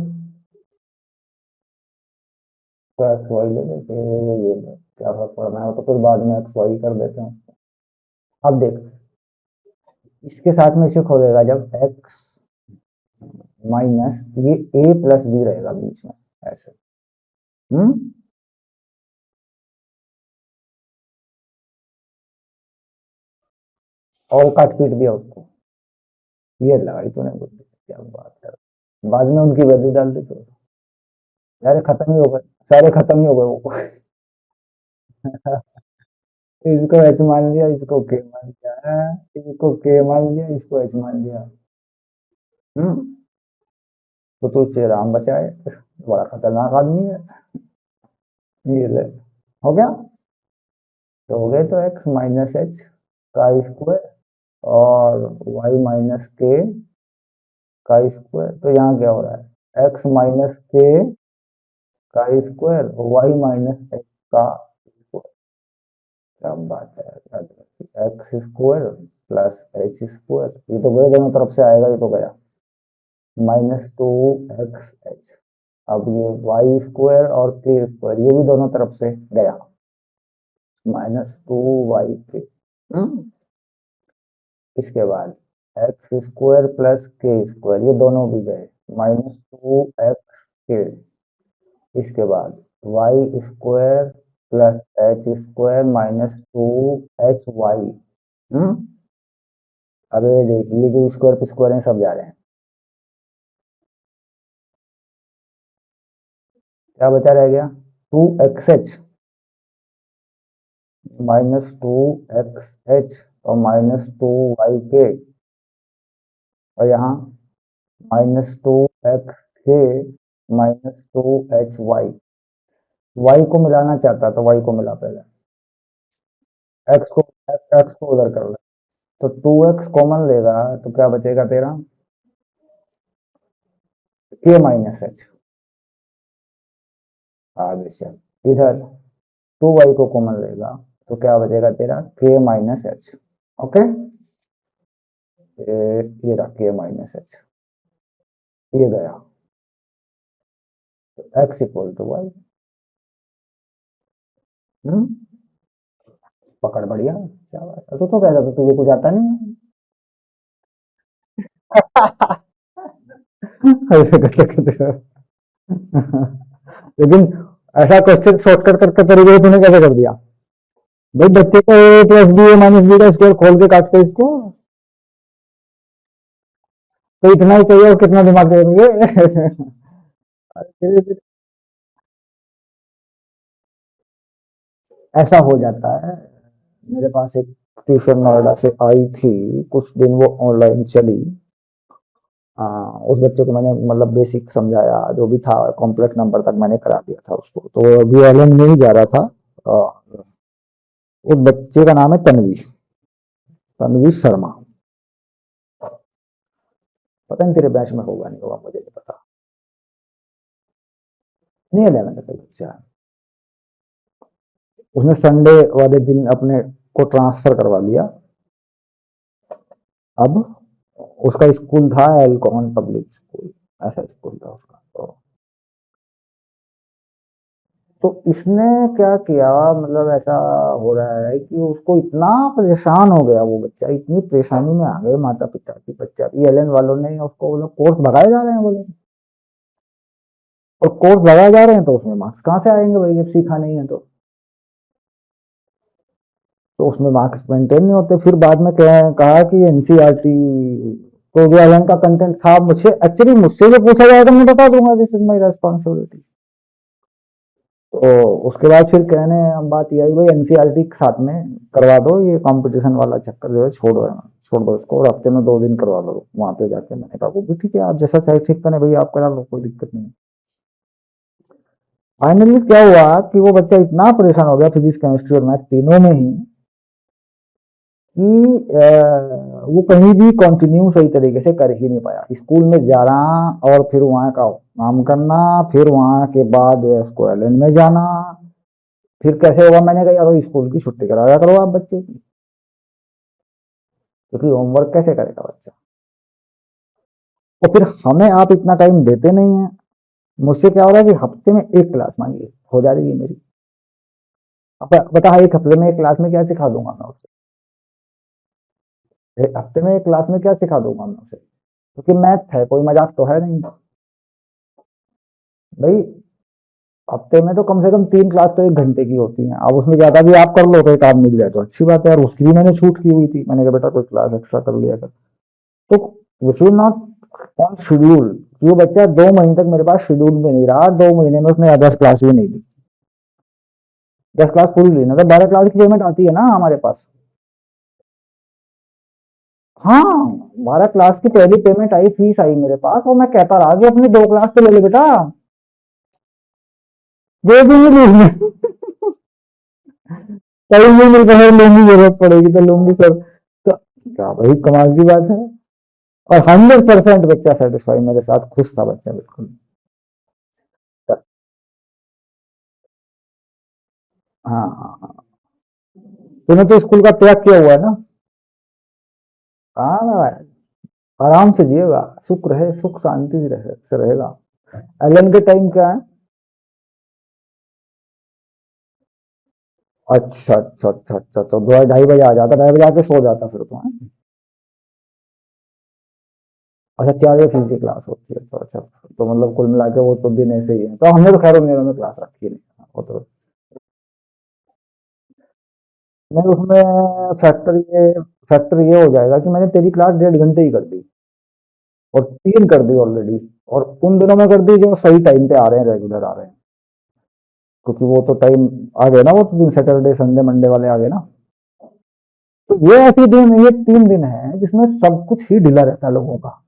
तो एक्स वाई ले लेते हैं, ये लो, क्या फर्क पड़ रहा है, तो फिर बाद में एक्स वाई कर देते हैं। अब देख, इसके साथ में इसे खोलेगा जब एक्स माइनस, ये ए प्लस बी रहेगा बीच में, ऐसे। हम्म। और काट पीट दिया उसको, ये लगाई तूने बुद्धि, क्या बात कर। बाद में उनकी वैल्यू डाल दी तो सारे खत्म ही हो गए, सारे खत्म ही हो गए वो। इसको एच मान लिया, इसको के मान लिया है, इसको के मान लिया, इसको एच मान लिया। हम्म। तो तुझसे राम बचाए, बड़ा खतरनाक आदमी है। ये ले, हो गया। तो हो गए, तो एक्स माइनस एच का स्क्वायर और वाई माइनस के का स्क्वायर। तो यहाँ क्या हो रहा है? एक्स माइनस के का स्क्वायर और वाई माइनस एक्स का स्क्वायर। क्या बात है, x square plus H square, ये तो गए, दोनों तरफ से आएगा, ये तो गया। Minus two x H. अब ये वाई स्क्वायर और के स्क्वायर, ये भी दोनों तरफ से गया, माइनस टू वाई के। इसके बाद x square plus k square, ये दोनों भी गए, माइनस टू एक्स के। इसके बाद y square plus H square minus 2HY। Hmm. अब ये देखिए जो स्क्वायर पे स्क्वायर है सब जा रहे हैं, क्या बचा रह गया? 2XH -2XH और -2YK, और यहाँ -2XK -2HY। वाई को मिलाना चाहता तो वाई को मिला पहले, एक्स को उधर कर ले। तो 2x कॉमन लेगा तो क्या बचेगा तेरा? K-H। आगे चल इधर 2y को कॉमन लेगा तो क्या बचेगा तेरा? K-H। ओके, ये रहा K-H, ये गया। तो x इक्वल टू वाई। पकड़ बढ़िया, क्या बात है, तो कह रहा था तुझे कुछ आता नहीं है। ऐसे करते करते लेकिन ऐसा क्वेश्चन शॉर्टकट करके तरीके से तूने कैसे कर दिया? भाई बच्चे को ए प्लस बी ए माइनस बी का स्क्वायर खोल के काटते इसको, तो इतना ही चाहिए और कितना दिमाग चाहिए? ऐसा हो जाता है। मेरे पास एक ट्यूशन नोएडा से आई थी, कुछ दिन वो ऑनलाइन चली। उस बच्चे को मैंने मतलब बेसिक समझाया, जो भी था कॉम्प्लेक्स नंबर तक मैंने करा दिया था उसको, तो अभी एलन में ही जा रहा था। अ, उस बच्चे का नाम है तनवीर, तनवीर शर्मा। पता नहीं तेरे बैच में होगा नहीं होगा, मुझे नहीं पता। नहीं एलेवन का कोई बच्चा है। उसने संडे वाले दिन अपने को ट्रांसफर करवा लिया। अब उसका स्कूल था एल्कॉन पब्लिक स्कूल, ऐसा स्कूल था उसका। तो इसने क्या किया, मतलब ऐसा हो रहा है कि उसको इतना परेशान हो गया वो बच्चा, इतनी परेशानी में आ गए माता पिता की, बच्चा एलन वालों ने उसको बोला कोर्स भगाए जा रहे हैं बोले, और कोर्स भगाए जा रहे हैं तो उसमें मार्क्स कहाँ से आएंगे भाई जब सीखा नहीं है तो उसमें मार्क्स मेंटेन नहीं होते। फिर बाद में कहा कि एनसीईआरटी, तो जो एलन का कंटेंट था, मुझे एक्चुअली मुझसे जो पूछा जाएगा मैं बता दूंगा, दिस इज माई रेस्पॉन्सिबिलिटी। तो उसके बाद फिर कहने हम बात ये आई भाई एनसीईआरटी के साथ में करवा दो, ये कंपटीशन वाला चक्कर जो है छोड़ दो इसको, और हफ्ते में 2 दिन करवा लो वहां पे जाके। मैंने कहा वो भी ठीक है, आप जैसा चाहे ठीक करें भाई, आप करा लो, कोई दिक्कत नहीं। फाइनली क्या हुआ कि वो बच्चा इतना परेशान हो गया फिजिक्स केमिस्ट्री और मैथ तीनों में ही, कि वो कहीं भी कंटिन्यू सही तरीके से कर ही नहीं पाया। स्कूल में जाना और फिर वहां का काम करना, फिर वहां के बाद उसको एलन में जाना, फिर कैसे होगा? मैंने कहा यार स्कूल की छुट्टी कराया करो आप बच्चे की, क्योंकि होमवर्क कैसे करेगा बच्चा? और फिर हमें आप इतना टाइम देते नहीं है। मुझसे क्या हो रहा है कि हफ्ते में एक क्लास मांगिए हो जा रही है मेरी। अब बता एक हफ्ते में एक क्लास में क्या सिखा दूंगा मैं उसे? एक हफ्ते में एक क्लास में क्या सिखा दूंगा मैं उसे? क्योंकि मैथ है, कोई मजाक तो है नहीं भाई। हफ्ते में तो कम से कम 3 क्लास तो 1 घंटे की होती हैं। अब उसमें ज्यादा भी आप कर लो तो एक काम मिल जाए तो अच्छी बात है यार। उसकी भी मैंने छूट की हुई थी, मैंने कहा बेटा कोई क्लास एक्स्ट्रा कर लिया कर। तो which will not on schedule. ये बच्चा 2 महीने तक मेरे पास शेड्यूल में नहीं रहा, 2 महीने में उसने 10 क्लास भी नहीं दी। 10 क्लास पूरी ली ना, तो 12 क्लास की पेमेंट आती है ना हमारे पास। हाँ, 12 क्लास की पहली पेमेंट आई, फीस आई मेरे पास, और मैं कहता रहा कि अपनी 2 क्लास तो ले ले बेटा, दे दूंगी लूंगी। कहीं भी मिल रहा है लूंगी, जरूरत पड़ेगी तो लूंगी सर। तो क्या भाई कमाल की बात है। और 100% बच्चा सेटिस्फाई मेरे साथ, खुश था बच्चा बिल्कुल। हाँ हाँ हाँ। तूने तो स्कूल का त्याग किया हुआ है ना? हाँ ना, आराम से जिएगा, सुख रहे, सुख शांति रहे से रहेगा। एलन के टाइम क्या है? अच्छा अच्छा अच्छा अच्छा, तो 2 ढाई बजे आ जाता, 2:30 बजे आके सो जाता फिर तो, हाँ? अच्छा 4 बजे फिर से क्लास होती है, तो अच्छा, तो मतलब कुल मिला के वो तो दिन ऐसे ही है। तो हमने तो खैर उन दिनों में क्लास रखी नहीं। वो तो नहीं, उसमें फैक्टर ये हो जाएगा कि मैंने तेरी क्लास 1.5 घंटे ही कर दी और 3 कर दी ऑलरेडी, और उन दिनों में कर दी जो सही टाइम पे आ रहे हैं, रेगुलर आ रहे हैं, क्योंकि वो तो टाइम आ गए ना, वो तो दिन सैटरडे संडे मंडे वाले आ गए ना। तो ये 3 दिन है जिसमें सब कुछ ही ढीला रहता है लोगों का।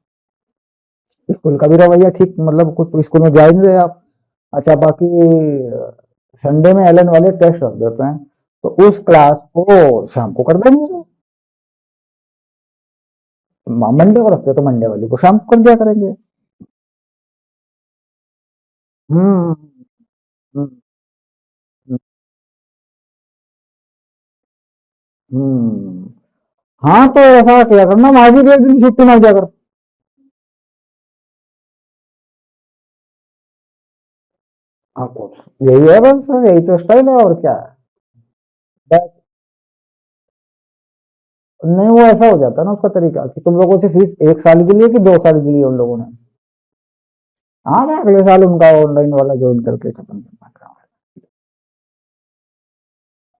स्कूल का भी रवैया ठीक, मतलब कुछ स्कूल में जा ही नहीं रहे आप। अच्छा, बाकी संडे में एलन वाले टेस्ट रख देते हैं, तो उस क्लास को शाम को कर देंगे। मंडे को रखते हैं तो मंडे वाली को शाम को कर दिया करेंगे। हम्म। हम्म। हम्म। हाँ, तो ऐसा किया करना, वहां भी 1 दिन की छुट्टी मार दिया कर। हाँ, कुछ यही है, बस यही तो स्टाइल है, और क्या है। बस नहीं, वो ऐसा हो जाता है ना उसका तरीका, कि तुम लोगों से फीस 1 साल के लिए कि 2 साल के लिए उन लोगों ने। हाँ, मैं अगले साल उनका ऑनलाइन वाला ज्वाइन करके खत्म करना काम है।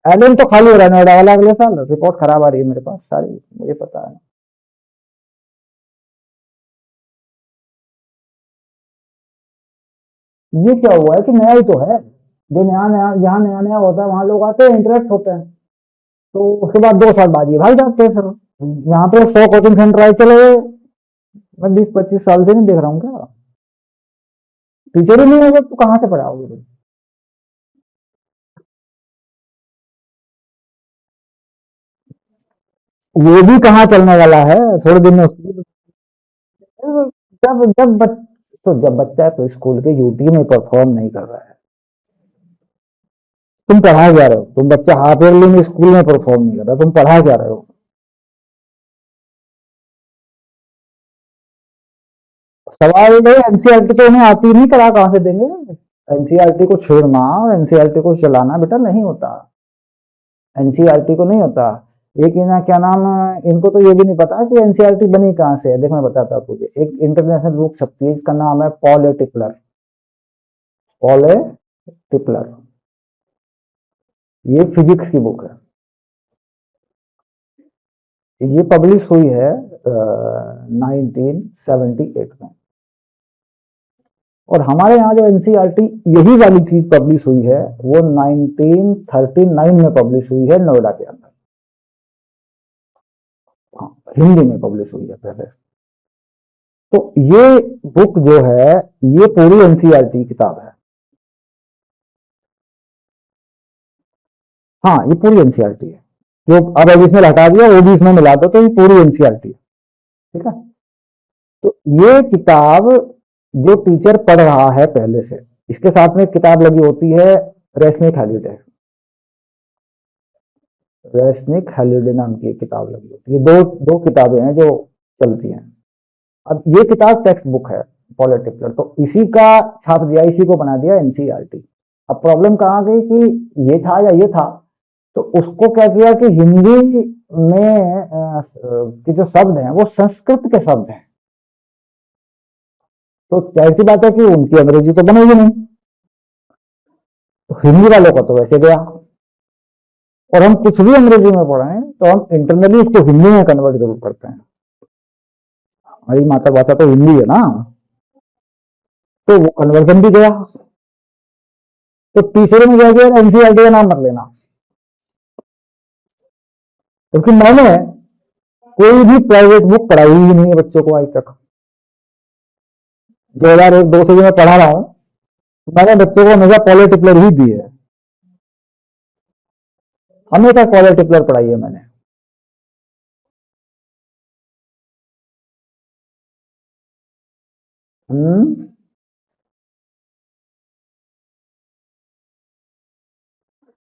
एलियन तो खाली हो रहा है नोएडा वाला, अगले साल रिपोर्ट खराब आ रही है मेरे पास सारी, मुझे पता है। ये क्या हुआ है कि नया ही तो है, जो नया नया, जहाँ नया नया होता है वहां लोग आते हैं, इंटरेक्ट होते हैं, तो उसके बाद 2 साल बाद ये भाग जाते हैं फिर। यहाँ पे 100 कोचिंग सेंटर आए चले गए। मैं 20-25 साल से नहीं देख रहा हूँ क्या, टीचर ही नहीं होगा तो कहाँ से पढ़ाओगे। वो भी कहाँ चलने वाला है, थोड़े दिन में उसकी। जब जब बच, तो जब बच्चा तो स्कूल के यूटी में परफॉर्म नहीं कर रहा है, तुम पढ़ा क्या रहे हो, तुम बच्चा हाफ ईयरली में स्कूल में परफॉर्म नहीं कर रहा, तुम पढ़ा क्या रहे हो। सवाल है, एनसीईआरटी तो उन्हें आती नहीं, पढ़ा कहाँ से देंगे। एनसीईआरटी को छेड़ना और एनसीईआरटी को चलाना बेटा नहीं होता, एनसीईआरटी को नहीं होता। एक ना क्या नाम, इनको तो ये भी नहीं पता कि एनसीईआरटी बनी कहाँ से है। देख, मैं बताता हूँ तुझे, एक इंटरनेशनल बुक छपती है, इसका नाम है पॉल ए टिपलर। पॉल ए टिपलर, ये फिजिक्स की बुक है। ये पब्लिश हुई है 1978 में। और हमारे यहाँ जो एनसीईआरटी यही वाली चीज पब्लिश हुई है, वो 1939 में पब्लिश हुई है नोएडा के अंदर। हाँ, हिंदी में पब्लिश हुई है पहले। तो ये बुक जो है, ये पूरी एनसीईआरटी किताब है। हाँ, ये पूरी एनसीईआरटी है। जो अब एडिशनल हटा दिया वो भी इसमें मिला दो, तो ये पूरी एनसीईआरटी है। ठीक है। तो ये किताब जो टीचर पढ़ रहा है पहले से, इसके साथ में एक किताब लगी होती है, रेशनिक हॉलीडे। रेशनिक हॉलीडे नाम की एक किताब लगी होती है, दो दो किताबें हैं जो चलती हैं। अब ये किताब टेक्स्ट बुक है, पॉलिटिकल, तो इसी का छाप दिया, इसी को बना दिया एनसीईआरटी। अब प्रॉब्लम कहाँ गई कि ये था या ये था, तो उसको क्या किया कि हिंदी में के जो शब्द हैं वो संस्कृत के शब्द हैं, तो जाहिर सी बात है कि उनकी अंग्रेजी तो बनेगी नहीं, तो हिंदी वालों का तो वैसे गया। और हम कुछ भी अंग्रेजी में पढ़ें तो हम इंटरनली उसको हिंदी में कन्वर्ट जरूर करते हैं, हमारी मातृभाषा तो हिंदी है ना, तो वो कन्वर्जन भी गया। तो तीसरे में क्या किया, एनसीईआरटी का नाम मत लेना, क्योंकि मैंने कोई भी प्राइवेट बुक पढ़ाई ही नहीं है बच्चों को आज तक। 2001-2 से जो मैं पढ़ा रहा हूँ, मैंने बच्चों को हमेशा पॉलिटिकलर ही दी है, हमेशा पॉलिटिकलर पढ़ाई है मैंने। हम्म।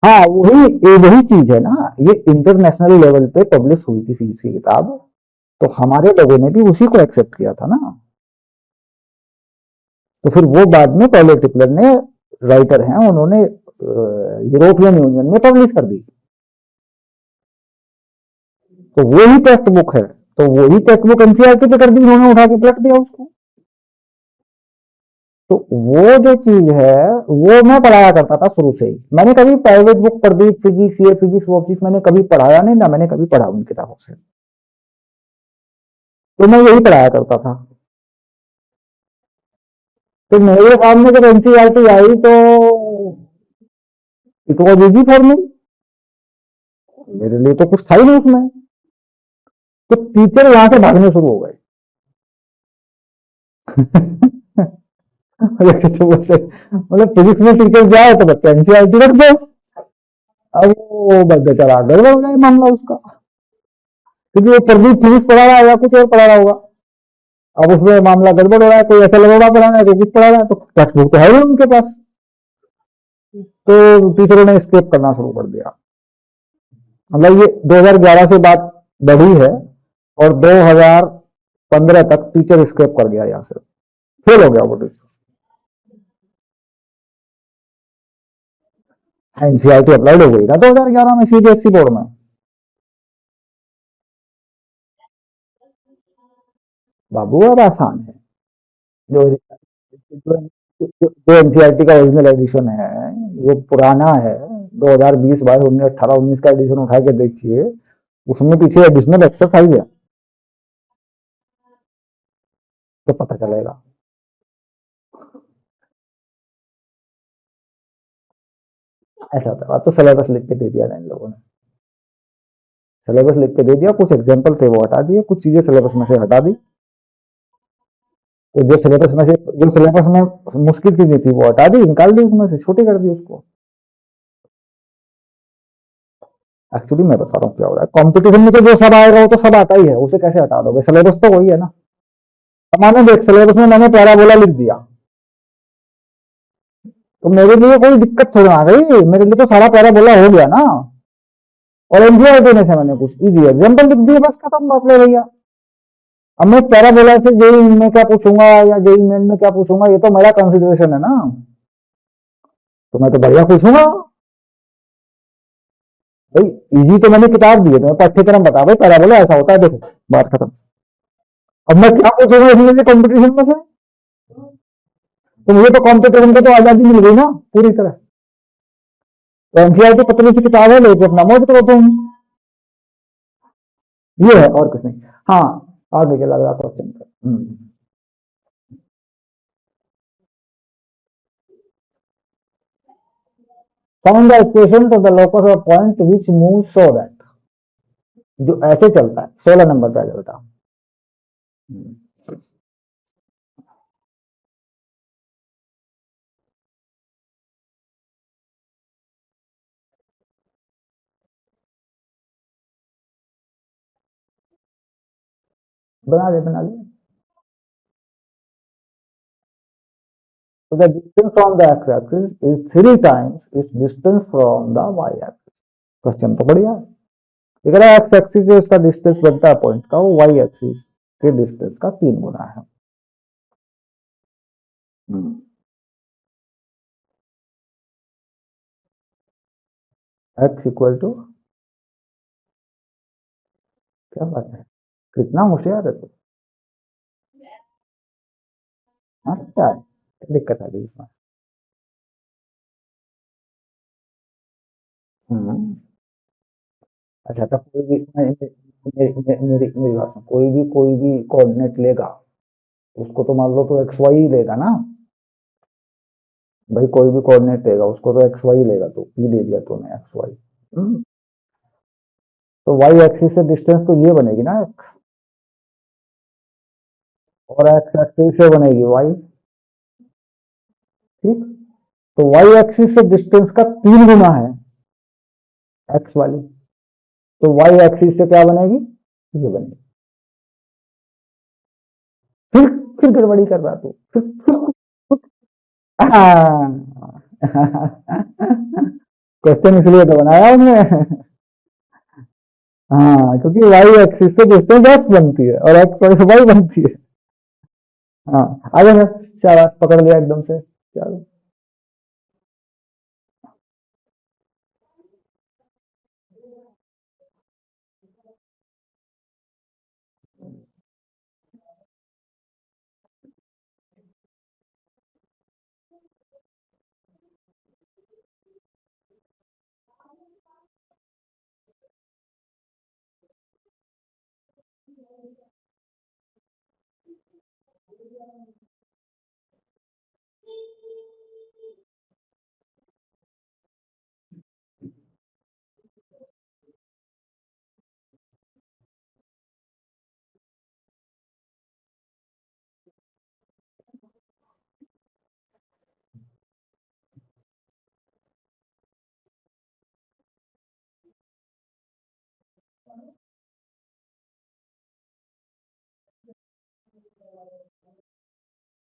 हाँ, वही चीज है ना, ये इंटरनेशनल लेवल पे पब्लिश हुई थी फिजिक्स की किताब, तो हमारे लोगों ने भी उसी को एक्सेप्ट किया था ना। तो फिर वो बाद में पॉलो टिपलर ने, राइटर हैं उन्होंने, यूरोपियन यूनियन में पब्लिश कर दी, तो वो ही टेक्स्ट बुक है, तो वही टेक्स्ट बुक एनसीईआरटी पे कर दी उन्होंने, उठा के पलट दिया उसको। तो वो जो चीज है वो मैं पढ़ाया करता था शुरू से ही। मैंने कभी प्राइवेट बुक प्रदीप फिजिक्स, ये फिजिक्स वो फिजिक्स मैंने कभी पढ़ाया नहीं, ना मैंने कभी पढ़ा उन किताबों से। तो मैं यही पढ़ाया करता था। तो मेरे सामने जब एनसीईआरटी आई तो it was easy for me, मेरे लिए तो कुछ था ही नहीं उसमें। तो टीचर वहां से भागने शुरू हो गए। मतलब फिजिक्स में टीचर जाए तो बच्चा एनसीईआरटी रख दो। अब वो बेचारा गड़बड़ हो जाए मामला उसका, क्योंकि वो प्रदीप फिजिक्स पढ़ा रहा है या कुछ और पढ़ा रहा होगा। अब उसमें मामला गड़बड़ हो रहा है, कोई ऐसा लगोड़ा पढ़ा रहा है, कोई कुछ पढ़ा रहा है, तो टेक्स्ट बुक तो है ही उनके पास। तो टीचरों ने स्केप करना शुरू कर दिया। मतलब ये 2011 से बात बढ़ी है, और 2015 तक टीचर स्केप कर गया यहाँ से, फेल हो गया वो टीचर। एनसीईआरटी अप्लाइड हो गई ना 2011 में सीबीएसई बोर्ड में। बाबू अब आसान है। जो जो एनसीईआरटी का ओरिजिनल एडिशन है, वो पुराना है। 2020 बाईस 19 18 19 का एडिशन उठा के देखिए, उसमें पीछे एडिशनल एक्सरसाइज है, तो पता चलेगा। ऐसा होता है, तो सिलेबस लिख के दे दिया था इन लोगों ने। सिलेबस लिख के दे दिया, कुछ एग्जाम्पल थे वो हटा दिए, कुछ चीजें सिलेबस में से हटा दी। तो जो सिलेबस में मुश्किल चीजें थी वो हटा दी, निकाल दी उसमें से, छोटी कर दी उसको। एक्चुअली मैं बता रहा हूँ क्या हो रहा है कंपटीशन में, तो जो सब आएगा वो तो सब आता ही है, उसे कैसे हटा दोगे, सिलेबस तो वही है ना। अब मैंने देख सिलेबस में मैंने पैराबोला लिख दिया, तो मेरे लिए कोई दिक्कत थोड़ी आ गई, मेरे लिए तो सारा पैराबोला हो गया ना। और एनसीईआरटी में से मैंने कुछ इजी एग्जाम्पल लिख दिए, बस खत्म बात ले भैया। अब मैं पैराबोला से जेई में क्या पूछूंगा या जेई मेन में क्या पूछूंगा, ये तो मेरा कंसिडरेशन है ना। तो मैं तो बढ़िया पूछूंगा भाई। इजी तो मैंने किताब दी है, तुम्हें पाठ्यक्रम बता भाई पैराबोला ऐसा होता है, देखो, बात खत्म। अब मैं क्या पूछूंगा इसमें से कंपटीशन में से? तो मुझे तो कंपटीशन को तो आजादी मिल गई ना पूरी तरह। तो एनसीईआरटी पतली सी किताब है, लेके अपना मौज करो तुम। ये है और कुछ नहीं। हाँ, आगे चला गया question. Find the equation two the locus of point which move so that, जो ऐसे चलता है, 16 नंबर पे आ जाओ बेटा। बना ले। So the distance from the x-axis is 3 times its distance from the y-axis। Question तो बढ़िया है। ये कह रहा है एक्स एक्सिस से उसका डिस्टेंस बनता है पॉइंट का, वो वाई एक्सिस के डिस्टेंस का 3 गुना है। एक्स इक्वल टू, क्या बात है, कितना होशियार है तू। हाँ क्या है, क्या दिक्कत आ गई इसमें? हम्म, अच्छा तो कोई भी मेरी बात सुन, कोई भी कोऑर्डिनेट लेगा, उसको तो मान लो तो एक्स वाई लेगा ना। भाई कोई भी कोऑर्डिनेट लेगा उसको तो एक्स वाई लेगा, तो पी ले लिया तूने एक्स वाई। तो वाई एक्सिस से डिस्टेंस तो ये बनेगी ना एक्स, और एक्स एक्सिस से बनेगी वाई। ठीक, तो वाई एक्सिस से डिस्टेंस का 3 गुना है एक्स वाली, तो वाई एक्सिस से क्या बनेगी, ये बनेगी। फिर फिर गड़बड़ी कर रहा तू, क्वेश्चन इसलिए तो बनाया हमने। हाँ, क्योंकि वाई एक्सिस से डिस्टेंस एक्स बनती है और एक्स वाई से वाई बनती है। हाँ, आगे मैं, शाबाश पकड़ लिया एकदम से, चलो।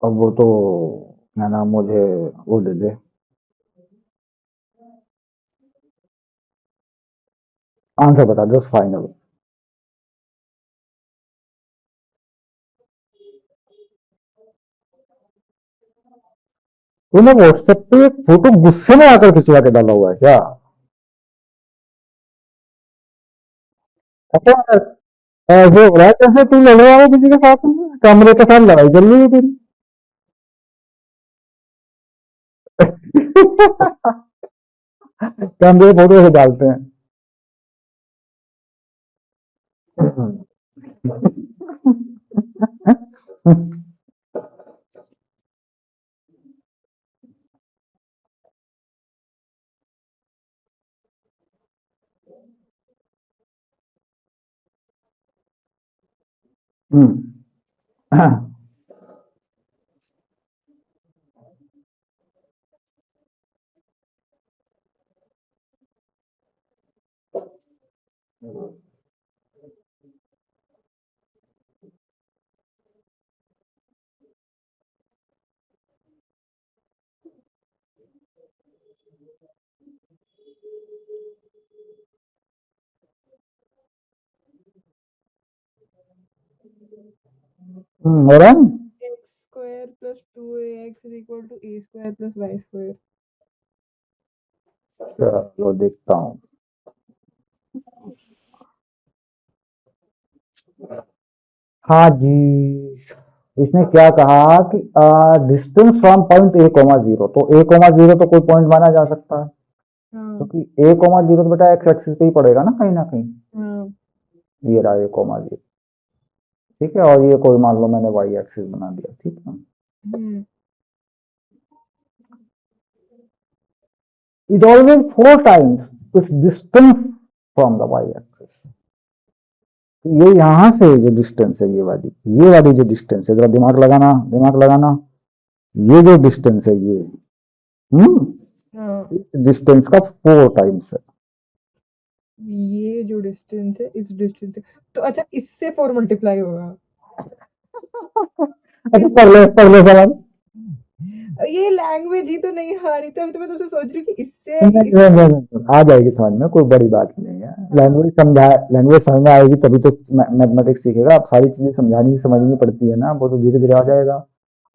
अब वो तो क्या नाम, मुझे वो दे दे, आंसर बता दे फाइनल। तूने व्हाट्सएप पे एक फोटो गुस्से में आकर खिंचवा के डाला हुआ है क्या? ऐसा ऐसे हो रहा है जैसे तू लड़ रहा हो किसी के साथ में, कमरे के साथ लड़ाई चल रही है तेरी। कमरे फोटो से डालते हैं। हो रहा है। X square plus 2ax is equal to a square plus y square. चलो देखता हूँ। हाँ जी, इसने क्या कहा कि distance from point a comma zero, तो ए कोमा जीरो तो कोई पॉइंट माना जा सकता है, हाँ क्योंकि ए कोमा जीरो तो बेटा एक्स एक्सिस पे ही पड़ेगा ना कहीं ना कहीं। हाँ ये रहा ए कोमा जीरो, ठीक है, और ये कोई मान लो मैंने वाई एक्सिस बना दिया, ठीक है। हम्म इट ऑलवेज 4 times इस distance from the y axis. ये यहां से जो डिस्टेंस है, ये वाली जो डिस्टेंस है, जरा दिमाग लगाना, दिमाग लगाना, ये जो डिस्टेंस है ये, हम्म हाँ, इस डिस्टेंस का 4 times है। ये जो डिस्टेंस है इस डिस्टेंस से, तो अच्छा इससे 4 मल्टीप्लाई होगा। अच्छा पढ़ ले सवाल। ये लैंग्वेज ही तो नहीं आ रही थी, अभी तो मैं तुमसे सोच रही हूँ कि इससे नहीं, नहीं, नहीं, आ जाएगी समझ में, कोई बड़ी बात नहीं है। हाँ लैंग्वेज समझ में आएगी तभी तो मैथमेटिक्स सीखेगा। अब सारी चीजें समझानी समझनी पड़ती है ना, वो तो धीरे धीरे आ जाएगा।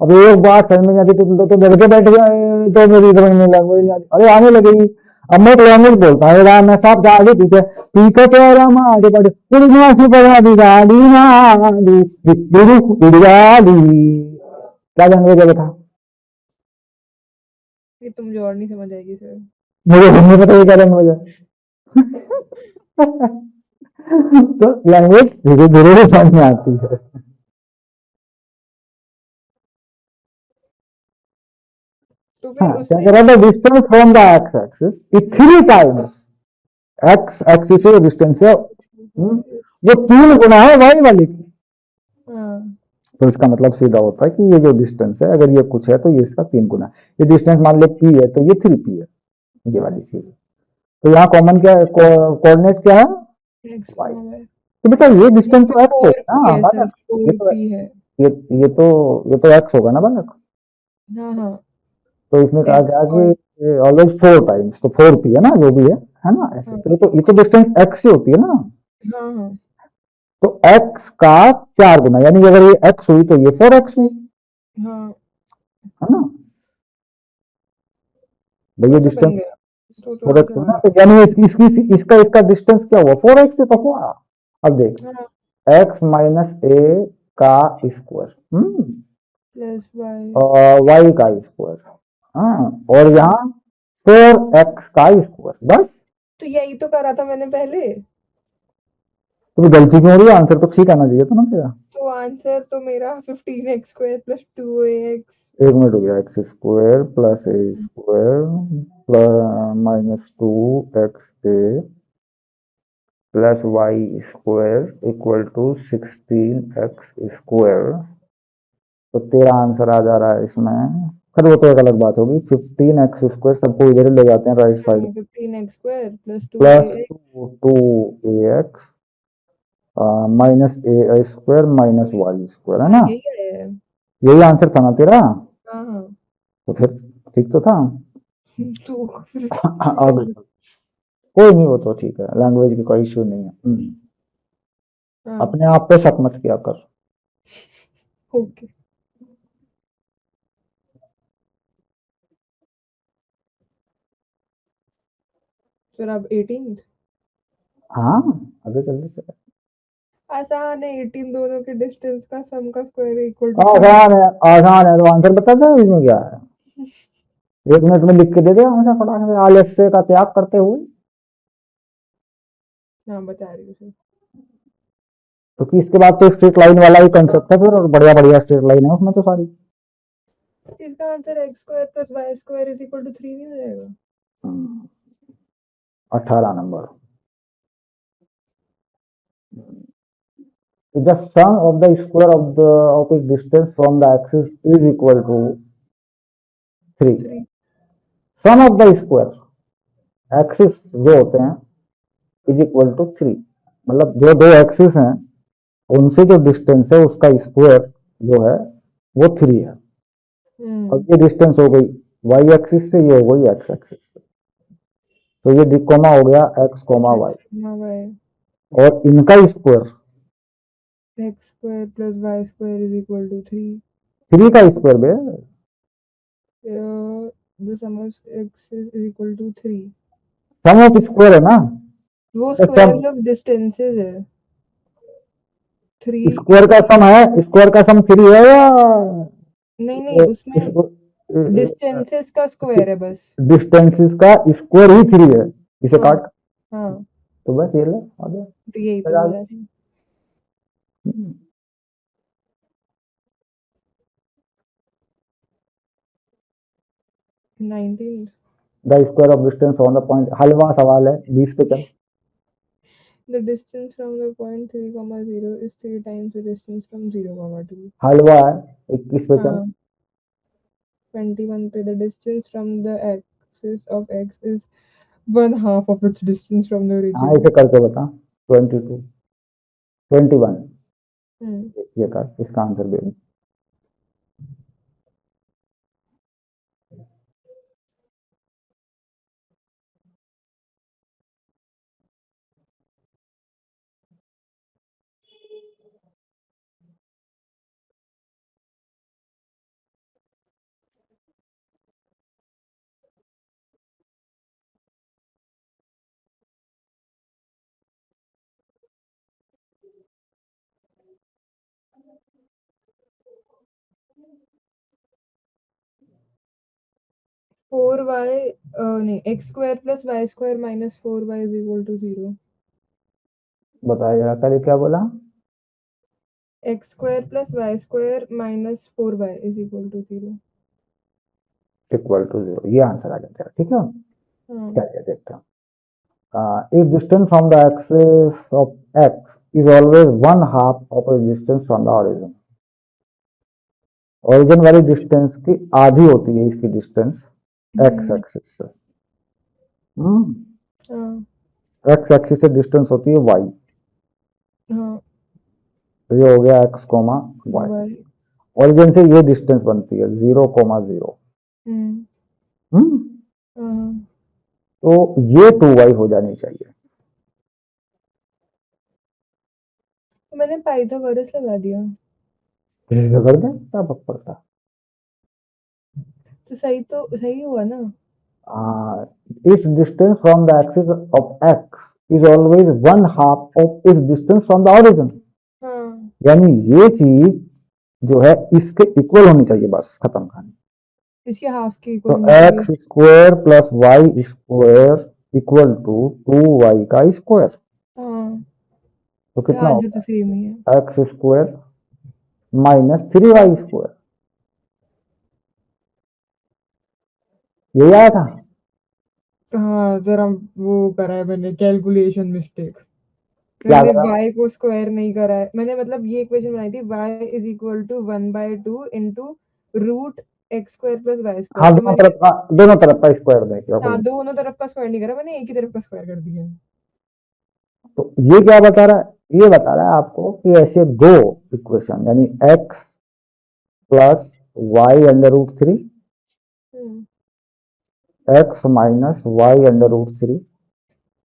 अब एक बात समझ में नहीं आती तो डर के बैठ गया, तो मेरी समझ में लैंग्वेज नहीं आती, अरे आने लगेगी। अब मैं एक लैंग्वेज बोलता हूँ, राम मैं साहब आगे पीछे, पीछे तो राम आगे बढ़े, उड़ना सी पड़ा बिगाड़ी नाली, बिगाड़ी। क्या लैंग्वेज है बता? ये तो मुझे और नहीं समझ आएगी सर। मुझे नहीं पता ये क्या लैंग्वेज है। तो लैंग्वेज धीरे धीरे समझ में आती है। तो हाँ, फिर क्या उससे कह रहा था, distance from the x axis it 3 times x axis से जो डिस्टेंस है, वो 3 गुना है वाई वाले की। हाँ तो इसका मतलब सीधा होता है कि ये जो डिस्टेंस है, अगर ये कुछ है तो ये इसका 3 गुना है। ये डिस्टेंस मान ले पी है, तो ये 3p है, ये वाली चीज। तो यहाँ कॉमन क्या है, कोऑर्डिनेट क्या है, एक्स वाई। Comma Y. तो बेटा ये डिस्टेंस तो एक्स फोर होगा पी ना है सर, बालक, ये फोर तो पी है। ये ये तो ये तो एक्स होगा ना बालक। हाँ हाँ तो इसने कहा एक्स क्या और कि ऑलवेज 4 times, तो 4p है ना जो भी है ना, ऐसे हाँ तो ये तो डिस्टेंस x से होती है ना। हाँ हाँ तो x का 4 गुना, यानी अगर ये x हुई तो ये 4x हुई, हाँ, है ना। भाई ये तो डिस्टेंस बन गया, तो 4x आंसर हुआ आ ना, तो गया। यानी इसका डिस्टेंस क्या हुआ, 4x से तो हुआ। अब देख, हाँ x माइनस ए का स्क्वायर, प्लस वाई। और y का स्क्वायर, हाँ, और यहाँ 4x का स्क्वायर, बस। तो यही तो करा था मैंने पहले। तो गलती क्यों हो रही है, आंसर तो ठीक आना चाहिए था ना तेरा। तो तो आंसर तो मेरा 15x² + 2ax। एक मिनट हो गया, x square plus a square minus 2 x a plus y square equal to 16x²। तो तेरा आंसर आ जा रहा है इसमें, खैर वो तो एक अलग बात होगी। 15x² सबको इधर ही ले जाते हैं right side, 15x² + plus 2ax। 2ax minus a square minus y square, है हाँ, ना? यही है। यही आंसर था ना तेरा? हाँ, हाँ। तो फिर ठीक तो था। तो फिर आगे कोई नहीं, वो तो ठीक है, लैंग्वेज की कोई इश्यू नहीं है। हाँ, अपने आप पे शक मत किया कर। ओके। फिर अब 18th। हाँ, आगे चल रहे चले। आसान है, 18 दोनों के डिस्टेंस का सम का स्क्वायर इक्वल टू 3। आसान है, आसान है, तो आंसर बता दे इसमें क्या है। 1 मिनट में लिख के दे दे आंसर फटाक से, आलस्य का त्याग करते हुए। हाँ, बता रही हूँ फिर। क्योंकि इसके बाद तो स्ट्रेट लाइन वाला ही कंसेप्ट है फिर, और बढ़िया बढ़िया स्ट्रेट लाइन है उसमें तो सारी। इसका आंसर x² + y² = 3 नहीं हो जाएगा? 18 number. The sum of the square of its distance from the axis is equal to 3. 3। Sum of the square axis जो होते हैं इज इक्वल टू 3, मतलब जो दो एक्सिस हैं उनसे जो डिस्टेंस है उसका स्क्वायर जो है वो 3 है। अब ये डिस्टेंस हो गई वाई एक्सिस से, ये हो गई एक्स एक्सिस से, तो ये कोमा हो गया एक्स कोमा वाई, y और इनका स्क्वायर x² + y² = 3। 3 का स्क्वायर बे, the sum of x's is equal to 3। Sum of square है ना। वो सम स्क्वायर ऑफ डिस्टेंसेस है। 3। स्क्वायर का सम है, स्क्वायर का सम 3 है या नहीं, उसमें डिस्टेंसेस का स्क्वायर है बस। डिस्टेंसेस का स्क्वायर ही 3 है, इसे हाँ, काट। हाँ। तो बस ये ले आ गया। तो यही तो चल बोला आगे। थी। 19th। The square of distance on the point, हलवा सवाल है, 20 पे चल। The distance from the point 3, 0 is 3 times the distance from 0, 2। हलवा है, 21 पे चल। हाँ, 21 पे the distance from the axis of x is 1/2 of its distance from the हाँ, origin। इसे करके बता। 22 21 हम्म। ये कर, इसका आंसर दे। 4y नहीं, x² + y² - 4y = 0। बताया जरा, कल क्या बोला? x² + y² - 4y = 0। Equal to 0, ये आंसर आ जाता है। ठीक है, हाँ। क्या क्या देखता हूँ। Its distance from the axis of x is always 1/2 of its distance from the origin. Origin वाली डिस्टेंस की आधी होती है इसकी डिस्टेंस एक्स एक्सिस से। एक्स एक्सिस से डिस्टेंस होती है वाई, हाँ, तो ये हो गया x comma y. y। Origin से ये डिस्टेंस बनती है 0,0। हाँ। तो ये 2y हो जानी चाहिए। मैंने पाइथागोरस लगा दिया। कर दे, क्या फर्क पड़ता। तो सही हुआ ना? its distance from the axis of x is always 1/2 of its distance from the origin। हाँ। यानी ये चीज जो है इसके इक्वल होनी चाहिए, बस खत्म कहानी। इसके हाफ के तो इक्वल होनी एक्स चाहिए। Square plus y square equal to 2y का स्क्वायर। हाँ, तो तो कितना आंसर तो होगा? सेम ही है। X square -3y²। यही आया था। हाँ जरा वो करा है मैंने कैलकुलेशन मिस्टेक। क्या मैंने करा? y को स्क्वायर नहीं करा है। मैंने मतलब ये इक्वेशन बनाई थी y is equal to 1/2 into root x square plus y square. हाँ, तो मैंने दोनों तरफ का स्क्वायर देखिए हाँ कोई। दोनों तरफ का स्क्वायर नहीं करा, मैंने एक ही तरफ का स्क्वायर कर दिया है। तो ये क्या बता रहा है? ये बता रहा है आपको कि ऐसे दो इक्वेशन यानी x plus y under root three, hmm x minus y under root three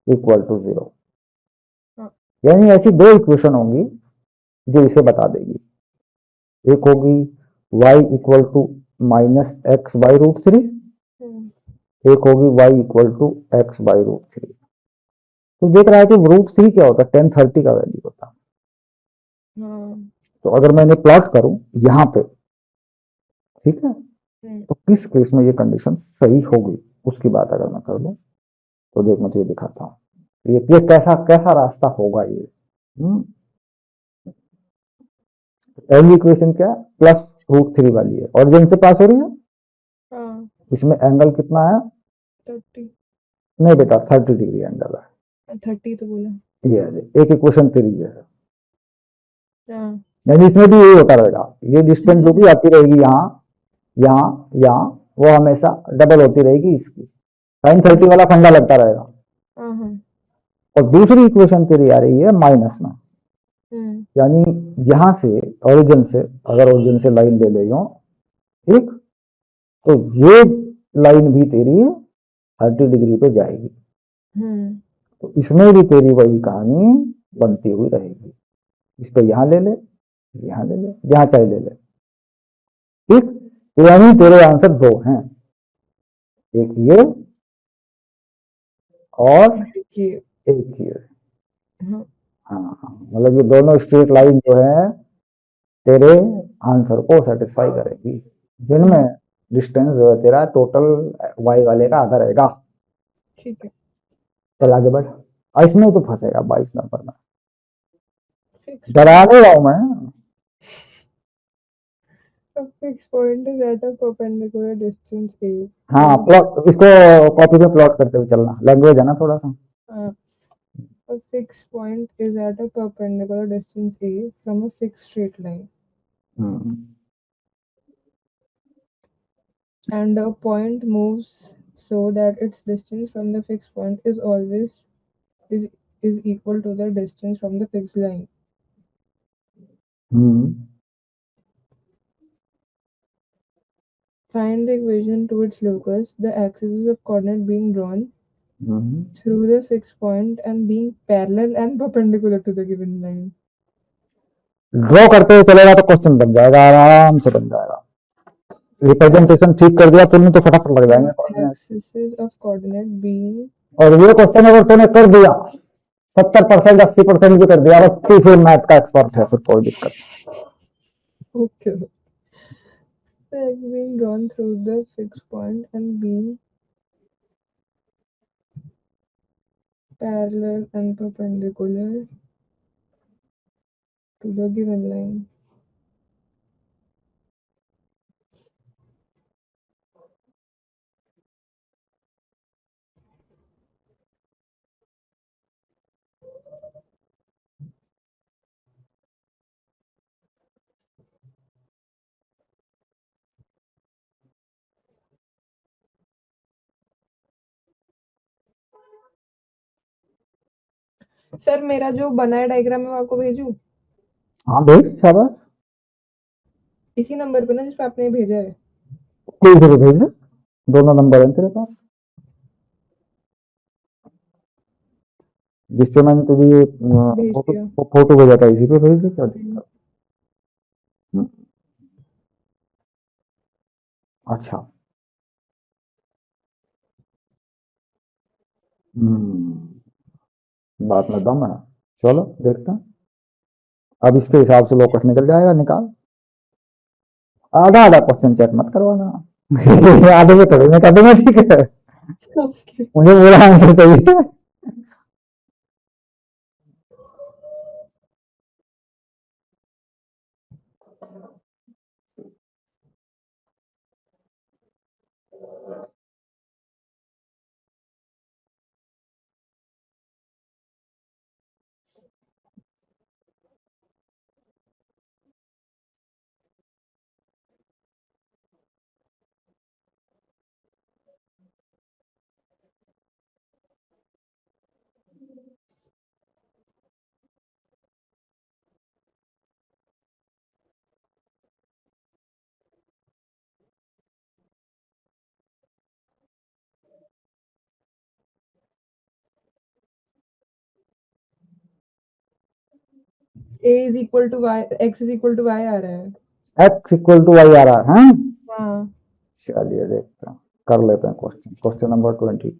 equal to 0, हाँ यानी ऐसी दो इक्वेशन होंगी जो इसे बता देगी। एक होगी y equal to minus x by root three, hmm एक होगी y equal to x by root three. तो देख रहा है कि रूट थ्री क्या होता है? 1030 का वैल्यू होता है। हाँ तो अगर मैंने प्लॉट करूं यहाँ पे, ठीक है, हम्म तो किस केस में ये कंडीशन सही होगी उसकी बात अगर मैं कर लूं, तो देख मैं तुझे दिखाता हूँ ये कैसा कैसा रास्ता होगा ये। पहली इक्वेशन क्या है? प्लस रूट थ्री वाली है, ऑरिजिन से पास हो रही है। हाँ इसमें एंगल कितना है? 30 नहीं बेटा, 30 डिग्री एंगल 30 तो बोला। है। ये है, एक इक्वेशन तेरी है। हाँ यानी इसमें भी यही होता रहेगा, ये डिस्टेंस जो भी आती रहेगी यहाँ यहाँ यहाँ, वो हमेशा डबल होती रहेगी इसकी। साइन 30 वाला फंडा लगता रहेगा। हाँ हाँ और दूसरी इक्वेशन तेरी आ रही है माइनस में, हम्म यानी यहां से ओरिजिन से, अगर ओरिजिन से लाइन ले ले यूं, ठीक, तो ये लाइन भी तेरी 30 डिग्री पे जाएगी। हम्म तो इसमें भी तेरी वही कहानी बनती हुई रहेगी। इस पे यहां ले ले, यहां ले ले, जहां चाहे ले ले, ठीक। तो यानी तेरे आंसर दो हैं, एक ये और देखिए। एक ये। हाँ हाँ हाँ, मतलब ये दोनों स्ट्रेट लाइन जो है तेरे आंसर को सेटिस्फाई करेगी, जिनमें डिस्टेंस जो है तेरा टोटल वाई वाले का आधा रहेगा। ठीक है। चल आगे बढ़। और इसमें तो फंसेगा 22 नंबर में, फिक्स डरा पॉइंट नहीं रहा हूं मैं। A fixed point is at a perpendicular distance a हाँ, from प्लॉट इसको कॉपी में प्लॉट करते हुए चलना, लैंग्वेज है ना थोड़ा सा। uh, a fixed point is at a perpendicular distance a from a fixed straight line, hmm and a point moves so that its distance from the fixed point is always is is equal to the distance from the fixed line. Hmm Find the equation to its locus, the axes of coordinate being drawn hmm. through the fixed point and being parallel and perpendicular to the given line. Draw करते हुए चलेगा तो क्वेश्चन बन जाएगा, आराम से बन जाएगा। रिप्रेजेंटेशन ठीक कर दिया तुमने तो फटाफट लग जाएंगे The coordinate। axes of coordinate being और ये क्वेश्चन अगर तूने कर दिया 70% 80% भी कर दिया, बस तू फिर मैथ का एक्सपर्ट है, फिर कोई दिक्कत नहीं। okay. The x being drawn through the fixed point and being parallel and perpendicular to the given line. Sir मेरा जो बना है डायग्राम है वो आपको भेजूं हाँ भेज, शाबाश। इसी नंबर पे ना जिस पे आपने भेजा है? कोई से भी भेज दे, दोनों नंबर हैं तेरे पास। जिस पे मैंने तुझे ये भेज फोटो दिया। फोटो भेजा था इसी पे भेज दे, क्या दिक्कत। हम्म, अच्छा। बात में दम है। चलो देखते हैं, अब इसके हिसाब से लोकस निकल जाएगा, निकाल। आधा आधा क्वेश्चन चेक मत करवाना। आधे में थोड़ी मैं कर दूंगा, ठीक है। ओके। मुझे पूरा आंसर चाहिए। a is equal to y, x is equal to y आ रहा है। x इक्वल टू वाई आ रहा है। हाँ। चलिए देखते हैं, कर लेते हैं क्वेश्चन, क्वेश्चन नंबर 22।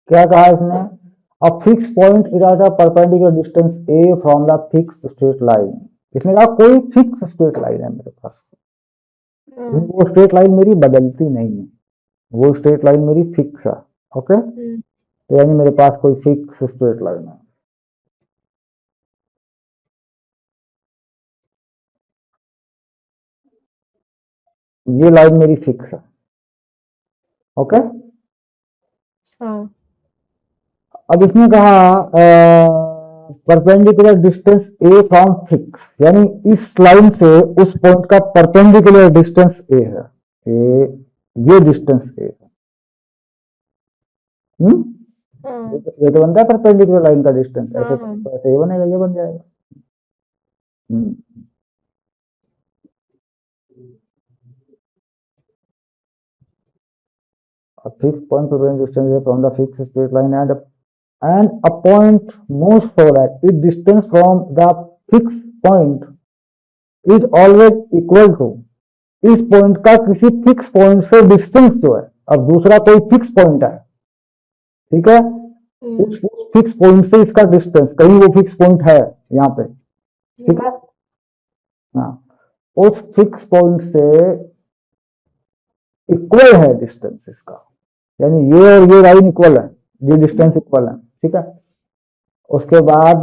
क्या कहा इसने? A fix point is at a perpendicular distance A from the fix straight line. इसने कहा कोई फिक्स स्ट्रेट लाइन है मेरे पास, हाँ। वो स्ट्रेट लाइन मेरी बदलती नहीं है, वो स्ट्रेट लाइन मेरी फिक्स है। ओके, तो यानी मेरे पास कोई फिक्स स्ट्रेट लाइन है। ये लाइन मेरी फिक्स है। ओके, हाँ। अब इसने कहा perpendicular distance A from fix, यानी इस लाइन से उस पॉइंट का परपेंडिकुलर डिस्टेंस ए है, ये डिस्टेंस ए है। हाँ। ये तो बनता है परपेंडिकुलर लाइन का डिस्टेंस, ऐसे हाँ। तो ऐसे ये बनेगा, ये बन जाएगा। A fixed point perpendicular distance from the fixed straight line and a point moves so that its distance from the fixed point is always equal to, इस पॉइंट का किसी फिक्स पॉइंट से डिस्टेंस जो है, अब दूसरा कोई फिक्स पॉइंट है, ठीक है, उस फिक्स पॉइंट से इसका डिस्टेंस, कहीं वो फिक्स पॉइंट है यहाँ पे, ठीक है, हाँ, उस फिक्स पॉइंट से इक्वल है डिस्टेंस इसका, यानी ये और ये लाइन इक्वल है, ये डिस्टेंस इक्वल है, ठीक है। उसके बाद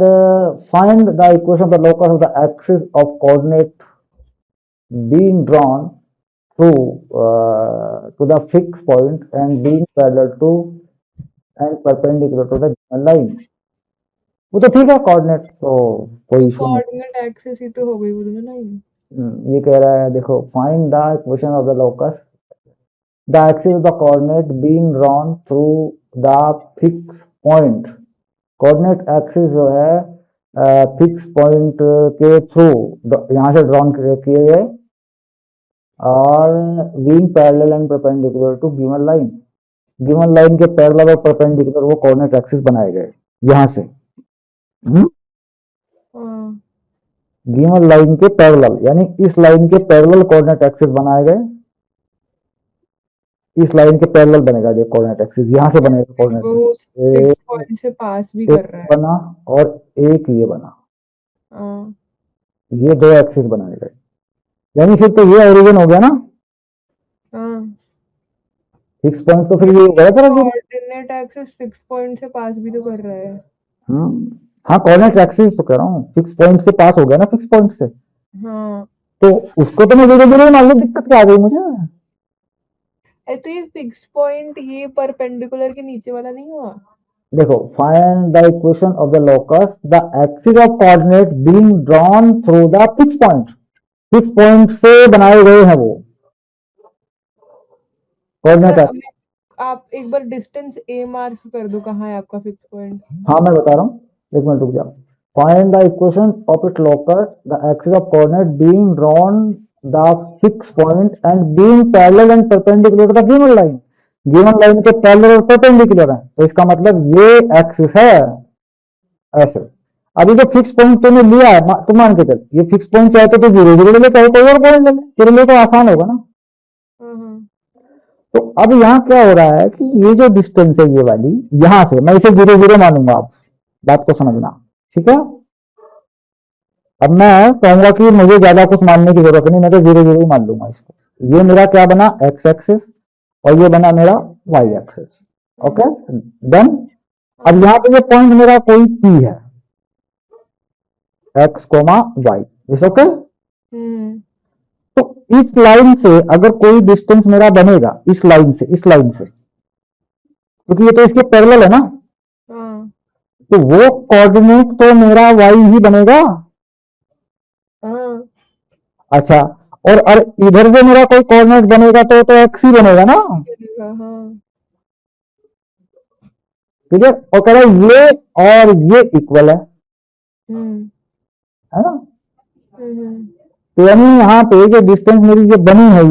find the equation of the locus of the axis of coordinate being drawn to the fixed point and being parallel to and perpendicular to the given line। वो तो ठीक है, कोऑर्डिनेट तो कोई इशू नहीं। कोऑर्डिनेट एक्सिस ही तो हो गई वो दोनों लाइन। ये कह रहा है देखो, find the equation of the locus the axis of the coordinate being drawn through the fix point. Coordinate axis जो है फिक्स पॉइंट के थ्रू यहां से ड्रॉन किए गए और being parallel and perpendicular to given line, given line के पैरेलल और परपेंडिकुलर वो कोऑर्डिनेट एक्सिस बनाए गए यहां से। गिवन लाइन के पैरेलल, यानी इस लाइन के पैरेलल कोऑर्डिनेट एक्सिस बनाए गए, इस लाइन के पैरेलल बनेगा ये कोऑर्डिनेट एक्सिस, यहां से बनेगा कोऑर्डिनेट, वो फिक्स पॉइंट से पास भी कर रहा है बना और एक ये बना, ये दो एक्सिस बनाए गए, यानी फिर तो ये ओरिजिन हो गया ना, फिक्स पॉइंट तो फिर ये हो गया था। कोऑर्डिनेट एक्सिस फिक्स पॉइंट से पास भी तो कर रहा है। हाँ, कोऑर्डिनेट एक्सिस तो कह रहा हूँ, फिक्स पॉइंट से पास हो गया ना, फिक्स पॉइंट से। हाँ, तो उसको तो मैं धीरे धीरे मान लो, दिक्कत क्या आ गई मुझे। तो ये फिक्स पॉइंट ये परपेंडिकुलर के नीचे वाला नहीं हुआ। देखो, find the equation of the locus the axis of coordinate being drawn through the fix point, fix point से बनाए गए हैं वो कोऑर्डिनेट। आप एक बार डिस्टेंस ए मार्क कर दो, कहाँ है आपका फिक्स पॉइंट। हाँ मैं बता रहा हूँ, एक मिनट रुक जाओ। Find the equation of it locus the axis of coordinate being drawn the fix point and being parallel and perpendicular to the given line, given line के पैरेलल और परपेंडिकुलर है, तो इसका मतलब ये एक्सिस है ऐसे। अभी जो फिक्स पॉइंट तूने लिया है, तुम मान के चल, ये फिक्स पॉइंट चाहे तो जीरो जीरो ले, चाहे कोई और पॉइंट ले, तेरे लिए तो आसान होगा ना। तो अब यहाँ क्या हो रहा है कि ये जो डिस्टेंस है ये वाली, यहां से मैं इसे जीरो जीरो मानूंगा, आप बात को समझना, ठीक है। अब मैं कहूंगा कि मुझे ज्यादा कुछ मानने की जरूरत नहीं, मैं तो जीरो जीरो ही मान लूंगा इसको। ये मेरा क्या बना, एक्स एक्सिस, और ये बना मेरा वाई एक्सिस। Okay done. अब यहाँ पे ये पॉइंट मेरा कोई पी है, एक्स कोमा वाई, इस ओके। तो इस लाइन से अगर कोई डिस्टेंस मेरा बनेगा, इस लाइन से, इस लाइन से, क्योंकि ये तो इसके पैरेलल है ना, तो वो कोऑर्डिनेट तो मेरा वाई ही बनेगा। अच्छा, और इधर से मेरा कोई कोऑर्डिनेट बनेगा तो एक्स ही बनेगा ना, ठीक है। और कह रहा है ये और ये इक्वल है ना, हम्म, तो यानी यहाँ पे जो डिस्टेंस मेरी ये बनी है,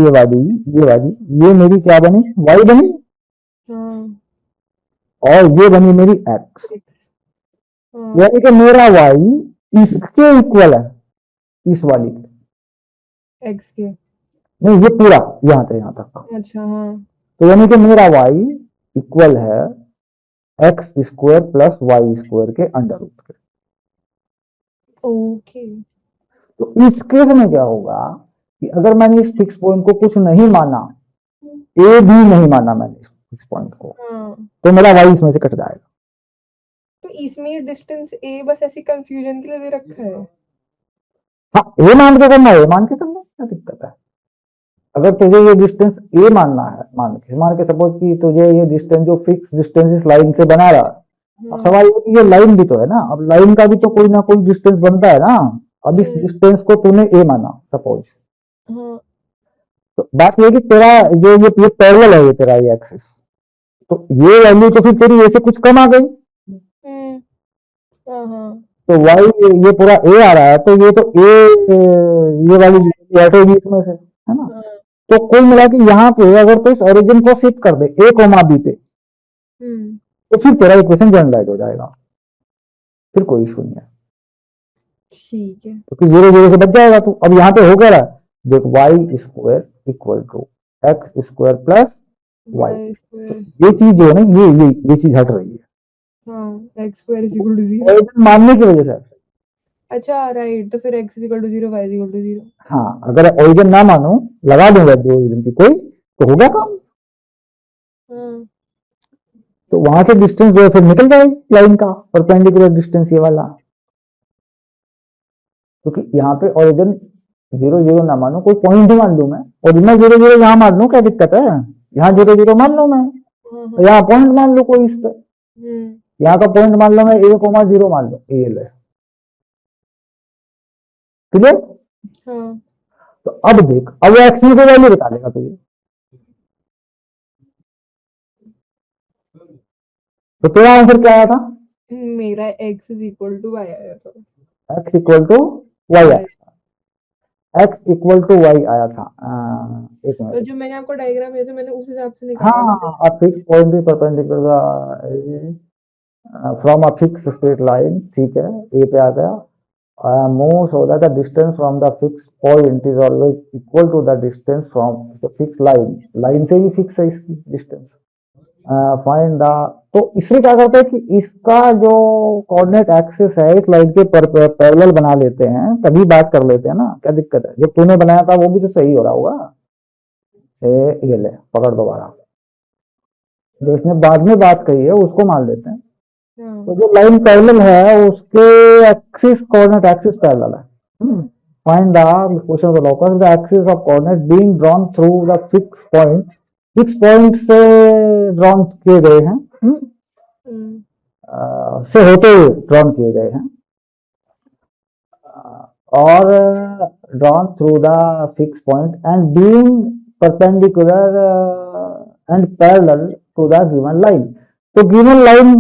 ये मेरी क्या बनी, y बनी, हाँ और ये बनी मेरी x। x, हाँ यानी कि मेरा y इसके इक्वल है, इस वाली के। x के, नहीं, ये पूरा यहाँ से यहाँ तक। अच्छा हाँ तो यानी कि मेरा y इक्वल है x square plus y square के अंडर रूट के। ओके। तो इस केस में क्या होगा कि अगर मैंने इस फिक्स पॉइंट को कुछ नहीं माना, ए भी नहीं माना मैंने इस फिक्स पॉइंट को, हाँ तो मेरा वाई इसमें से कट जाएगा। तो इसमें ये डिस्टेंस a बस ऐसी कंफ्यूजन के लिए दे रखा है। हाँ, ए मान के करना है, ए मान के करना, क्या दिक्कत है। अगर तुझे ये डिस्टेंस ए मानना है, मान के सपोज कि तुझे ये डिस्टेंस जो फिक्स डिस्टेंस इस लाइन से बना रहा है, अब हाँ सवाल ये कि ये लाइन भी तो है ना, अब लाइन का भी तो कोई ना कोई डिस्टेंस बनता है ना। अब इस डिस्टेंस को तूने ए माना सपोज, हाँ तो बात ये कि तेरा जो ये पैरेलल है, ये तेरा ये एक्सिस, तो ये वैल्यू तो फिर तेरी ए से कुछ कम आ गई। हम्म, हाँ हाँ तो वाई ये पूरा ए आ रहा है, तो ये तो ए, ये वाली हटेगी इसमें से, है ना। हाँ तो कुल मिला के यहाँ पे अगर तो इस ओरिजिन को शिफ्ट कर दे ए कोमा बी पे, हम्म, तो फिर तेरा इक्वेशन जनरलाइज हो जाएगा, फिर कोई इशू नहीं है, ठीक है। क्योंकि जीरो जीरो से बच जाएगा तू। अब यहाँ पे हो क्या रहा है, देख y square equal to x square plus y, y square, ये चीज जो है ना, ये चीज हट रही है हाँ x square is equal to 0। Origin मानने की वजह से। अच्छा राइट, तो फिर x is equal to 0, y is equal to 0। हाँ, अगर ओरिजिन ना मानो, लगा दूंगा जो ओरिजिन की कोई, तो हो गया काम। हाँ तो वहां से डिस्टेंस जो है फिर निकल जाएगी लाइन का परपेंडिकुलर डिस्टेंस ये वाला, क्योंकि यहाँ पे ओरिजिन जीरो जीरो ना मानो, कोई पॉइंट ही मान लू मैं, ओरिजिनल जीरो जीरो यहाँ मान लू, क्या दिक्कत है, यहाँ जीरो जीरो मान लो मैं, हाँ तो हाँ यहाँ पॉइंट मान लो कोई इस पे, हम्म, यहाँ का पॉइंट मान लो मैं ए कोमा जीरो मान लो, ये ले, क्लियर। हाँ तो अब देख, अब वो एक्स की वैल्यू बता देगा तुझे, तो तेरा आंसर क्या आया था, मेरा x is equal to y आया था। एक्स इक्वल टू वाई आया, y, x equal to y आया था। एक तो मिनट। जो मैंने आपको डायग्राम दिया था मैंने उस हिसाब से निकाला था हाँ, a fixed point is perpendicular from a fixed straight line, ठीक है, ए पे आ गया, move so that the distance from the fix point is always equal to the distance from the fix line, line से भी फिक्स है इसकी डिस्टेंस, फाइंड द। तो इसमें क्या करते हैं कि इसका जो कोऑर्डिनेट एक्सिस है इस लाइन के पैरेलल बना लेते हैं, तभी बात कर लेते हैं ना, क्या दिक्कत है, जब तूने बनाया था वो भी तो सही हो रहा होगा। ये ले पकड़ दोबारा, जो इसने बाद में बात कही है उसको मान लेते हैं। हाँ तो जो लाइन पैरेलल है उसके एक्सिस कोऑर्डिनेट एक्सिस पैरेलल है। फाइंड द क्वेश्चन का locus the axis of coordinate being drawn through the fix point, fix point से ड्रॉन किए गए हैं, हम्म, से होते हुए ड्रॉन किए गए हैं, और drawn through the fix point and being perpendicular and parallel to the given line. तो गिवन लाइन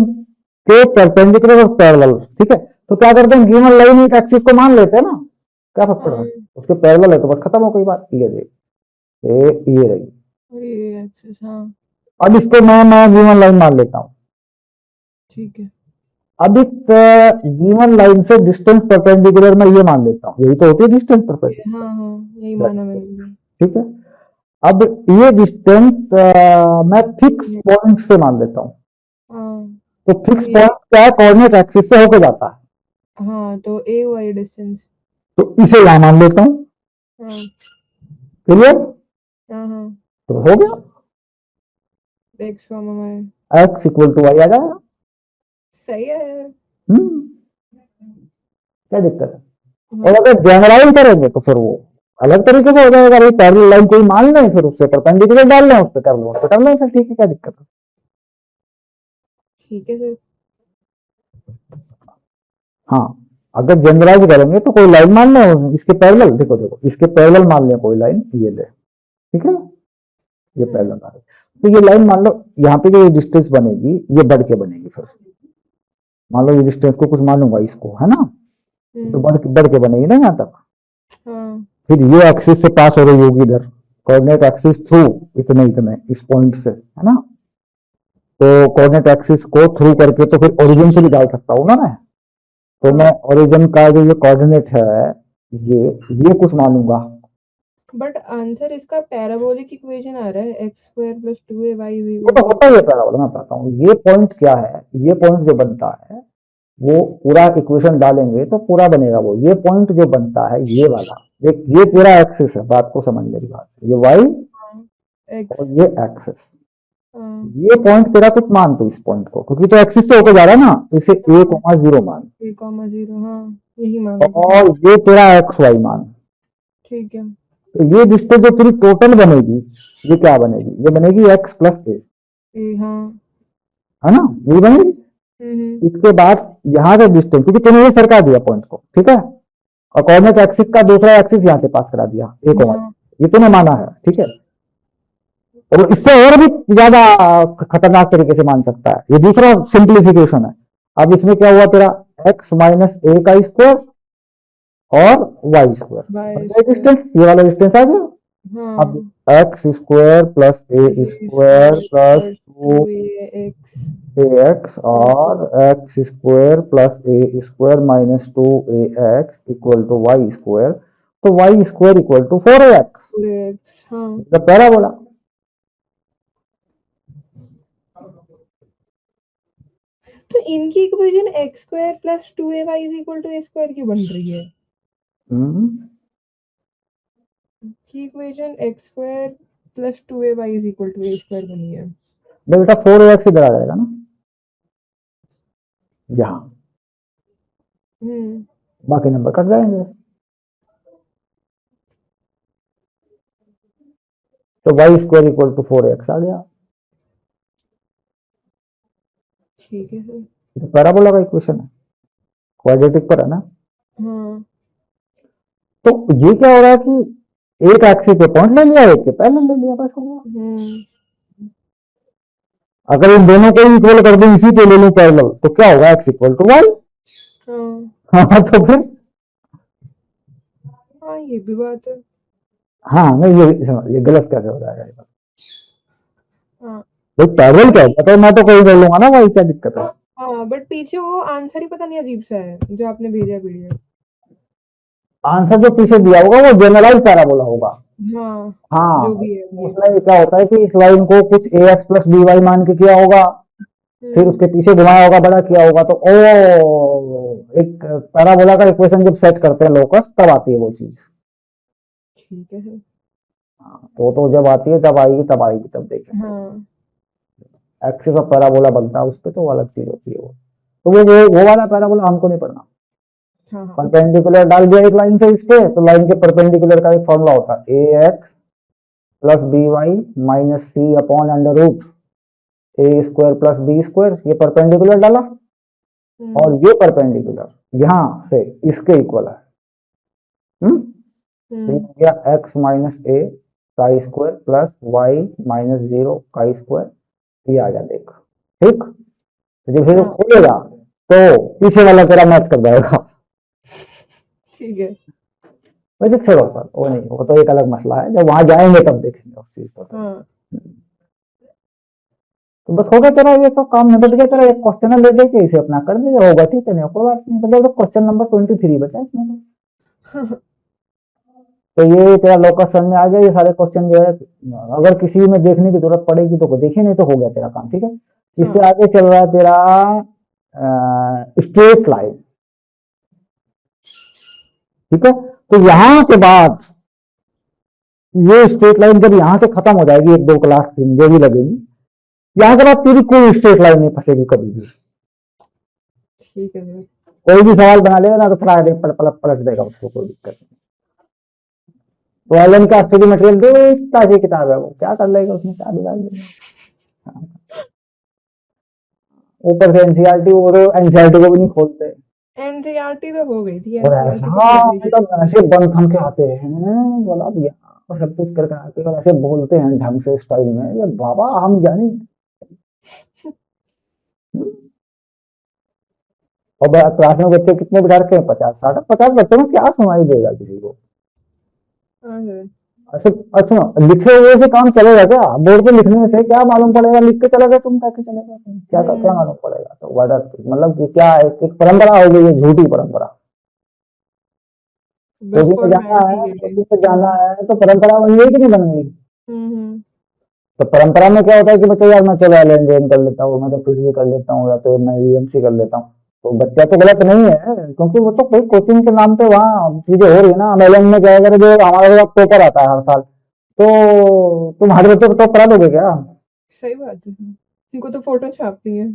के परपेंडिकुलर और पैरेलल, ठीक है, तो क्या करते हैं, गिवन लाइन एक एक्सिस को मान लेते हैं ना, क्या फर्क पड़ रहा हाँ है, उसके पैरेलल है तो बस खत्म हो गई बात। ये देख, ये रही, और ये एक्सिस, हाँ अब इसको मैं गिवन लाइन मान लेता हूँ। ठीक है। अब इस गिवन लाइन से डिस्टेंस परपेंडिकुलर मैं ये मान लेता हूँ, यही तो होती है डिस्टेंस परपेंडिकुलर, हाँ हाँ यही माना मैंने भी। ठीक है। अब ये डिस्टेंस मैं फिक्स पॉइंट से मान लेता हूँ, हाँ तो तो फिक्स ये, पॉइंट क्या है, कोऑर्डिनेट एक्सिस से होके जाता है, हाँ तो a हुआ ये डिस्टेंस। तो इसे यहां मान लेता हूँ, हाँ क्लियर। हाँ हाँ तो हो गया, x comma y, x equal to y आ जाएगा। सही है। क्या दिक्कत है। और हाँ अगर जनरलाइज करेंगे तो फिर वो अलग तरीके से हो जाएगा, भाई पैरेलल लाइन कोई मान लें, फिर उससे परपेंडिकुलर डाल लें, उस पर कर लो, उस पर कर लें, फिर ठीक है, क्या दिक्कत है। ठीक है सर। हाँ, अगर जनरलाइज करेंगे तो कोई लाइन मान लें इसके पैरेलल, देखो देखो इसके पैरेलल मान लें कोई लाइन, ये ले, ठीक है, ये पैरेलल मान लें, तो ये लाइन मान लो यहाँ पे जो ये डिस्टेंस बनेगी ये बढ़ के बनेगी, फिर मान लो ये डिस्टेंस को कुछ मानूंगा इसको, है ना, तो बढ़ के बनेगी ना यहाँ तक, फिर ये एक्सिस से पास हो रही होगी इधर, कोऑर्डिनेट एक्सिस थ्रू इतने इतने इस पॉइंट से, है ना। तो कोऑर्डिनेट एक्सिस को थ्रू करके तो फिर ओरिजिन से निकाल सकता हूँ ना मैं। तो मैं ओरिजिन का जो ये कोऑर्डिनेट है, ये कुछ मानूंगा। बट आंसर इसका पैराबोलिक इक्वेशन आ रहा है, x square plus 2ay is वो इक्वल तो टू। होता ही है पैराबोला, मैं बताता हूँ ये पॉइंट क्या है। ये पॉइंट जो बनता है वो पूरा इक्वेशन डालेंगे तो पूरा बनेगा। वो ये पॉइंट जो बनता है ये वाला, देख ये तेरा एक्सिस है, बात को समझ मेरी बात, ये वाई एक्स। और ये एक्सिस। ये पॉइंट तेरा कुछ मान तू इस पॉइंट को, क्योंकि तो एक्सिस से होकर जा रहा है ना, तो इसे ए कॉमा जीरो मान। ए कॉमा जीरो, हाँ यही मान लो। और ये तेरा एक्स वाई मान। ठीक है। तो ये डिस्टेंस जो तेरी टोटल बनेगी, ये क्या बनेगी, ये बनेगी एक्स प्लस ए, ए, हाँ। है ना, ये बनेगी। इसके बाद यहाँ से डिस्टेंस, क्योंकि तूने ये सरका दिया पॉइंट को, ठीक है, और कोऑर्डिनेट एक्सिस का दूसरा एक्सिस यहाँ से पास करा दिया एक और, हाँ। ये तूने माना है, ठीक है। और इससे और भी ज्यादा खतरनाक तरीके से मान सकता है, ये दूसरा सिंप्लीफिकेशन है। अब इसमें क्या हुआ तेरा, एक्स माइनस ए का स्क्वायर और वाई स्क्वायर डिस्टेंस, ये वाला डिस्टेंस आ गया। हाँ। अब x square plus a square plus two x a x और x square plus a square minus two a x equal to y square. तो y square equal to four a x, हाँ। तो पहला बोला। तो इनकी equation x square plus 2ay is equal to a square की बन रही है। की equation x square plus 2ay is equal to a square बनी है। बेटा फोर ए एक्स इधर आ जाएगा ना यहाँ, बाकी नंबर कट जाएंगे। तो y square equal to four x आ गया। ठीक है सर। तो पैराबोला का इक्वेशन है, क्वाड्रेटिक पर है ना। हाँ। तो ये क्या हो रहा है कि एक एक्सिस पे पॉइंट ले लिया, एक के पैरेलल ले लिया, बस हो गया। अगर इन दोनों को इक्वल कर दूं, इसी पे ले लूं पैरेलल, तो क्या होगा, एक्स इक्वल टू वाई। हाँ तो फिर हाँ ये भी बात है। हाँ नहीं, ये गलत कैसे हो जाएगा। हाँ। भाई पैरेलल क्या है, तो मैं तो कोई कर लूंगा ना भाई, क्या दिक्कत है। हाँ बट पीछे वो आंसर ही पता नहीं अजीब सा है जो आपने भेजा पीडीएफ। आंसर जो पीछे दिया होगा वो जनरलाइज पैराबोला होगा। हाँ हाँ जो भी है ये। उसमें क्या होता है कि इस लाइन को कुछ ए एक्स प्लस बी वाई मान के किया होगा, फिर उसके पीछे घुमाया होगा, बड़ा किया होगा, तो ओ एक पैराबोला का इक्वेशन जब सेट करते हैं लोकस, तब आती है वो चीज। ठीक है सर। तो जब आती है तब आएगी, तब देखेंगे। हाँ। एक्सिस ऑफ पैराबोला बनता है उस पर, तो वो अलग चीज होती है वो। तो वो वाला पैराबोला हमको नहीं पढ़ना। हाँ। हाँ। परपेंडिकुलर डाल दिया एक लाइन से इस पे, तो लाइन के परपेंडिकुलर का एक फॉर्मूला होता है, a x plus b y minus c upon under root a square plus b square. ये परपेंडिकुलर डाला और ये परपेंडिकुलर यहां से इसके इक्वल है। तो ये हो गया एक्स माइनस ए का square plus y minus zero का स्क्वायर, ये आ गया देख, ठीक। तो जब ये खोलेगा तो पीछे वाला तेरा मैच कर जाएगा। ठीक है। वैसे छोड़ो सर, वो नहीं, वो तो एक अलग मसला है, जब वहां जाएंगे तब देखेंगे उस चीज को। तो बस हो गया तेरा, ये सब काम निपट गया तेरा। एक क्वेश्चन ले लेके इसे अपना कर दिया, होगा ठीक है, नहीं कोई बात नहीं। मतलब क्वेश्चन नंबर 23 बचा इसमें तो ये तेरा लोकस समझ में आ गया। ये सारे क्वेश्चन जो है, अगर किसी में देखने की जरूरत पड़ेगी तो देखिए, नहीं तो हो गया तेरा काम, ठीक है। इससे आगे चल रहा है तेरा स्ट्रेट लाइन, ठीक है। तो यहां के बाद ये स्ट्रेट लाइन जब यहां से खत्म हो जाएगी, एक दो क्लास तीन जो भी लगेगी, यहां के बाद तेरी कोई स्ट्रेट लाइन नहीं फंसेगी कभी भी। ठीक है सर। कोई भी सवाल बना लेगा ना तो पलट देगा उसको, कोई दिक्कत नहीं। तो एलन का स्टडी मटेरियल देखता सी किताब है, वो क्या कर लेगा उसमें, क्या बिगाड़ लेगा। ऊपर से एनसीईआरटी, वो तो एनसीईआरटी को भी नहीं खोलते। एनसीईआरटी तो हो गई थी, और एनसीईआरटी तो ऐसा पहले ही। मतलब ऐसे बंद थम के आते हैं, बोला भैया और सब कुछ करके आते हैं, और ऐसे बोलते हैं ढंग से स्टाइल में, ये बाबा हम जाने। और क्लास में बच्चे कितने बिठा रखे हैं, 50 60, 50 बच्चों में क्या सुनाई देगा किसी को। हाँ सर। अच्छा अच्छा, लिखे हुए से काम चलेगा क्या? बोर्ड पे लिखने से क्या मालूम पड़ेगा? लिख के चले गए तुम, क्या चलेगा तुम, क्या हम्म। मालूम पड़ेगा? तो वजह मतलब कि क्या है, एक परंपरा हो गई है, झूठी परंपरा। बस कोचिंग फॉर्मेलिटी में के लिए। जाना है तो परंपरा बन गई कि नहीं बन गई? हम्म। तो परंपरा में क्या होता है कि बच्चा यार मैं चलो एलएलबी कर लेता हूँ, मैं तो फिजिक्स कर लेता हूँ, या तो मैं यूएमसी कर लेता हूँ। तो बच्चा तो गलत नहीं है, क्योंकि वो तो कोई कोचिंग के नाम पे वहाँ चीजें हो रही है ना। एलएम में क्या है, जो हमारे पास पेपर आता है हर साल, तो तुम हर बच्चे को टॉप करा दोगे क्या? सही बात है सर, उनको तो फोटो छापनी है।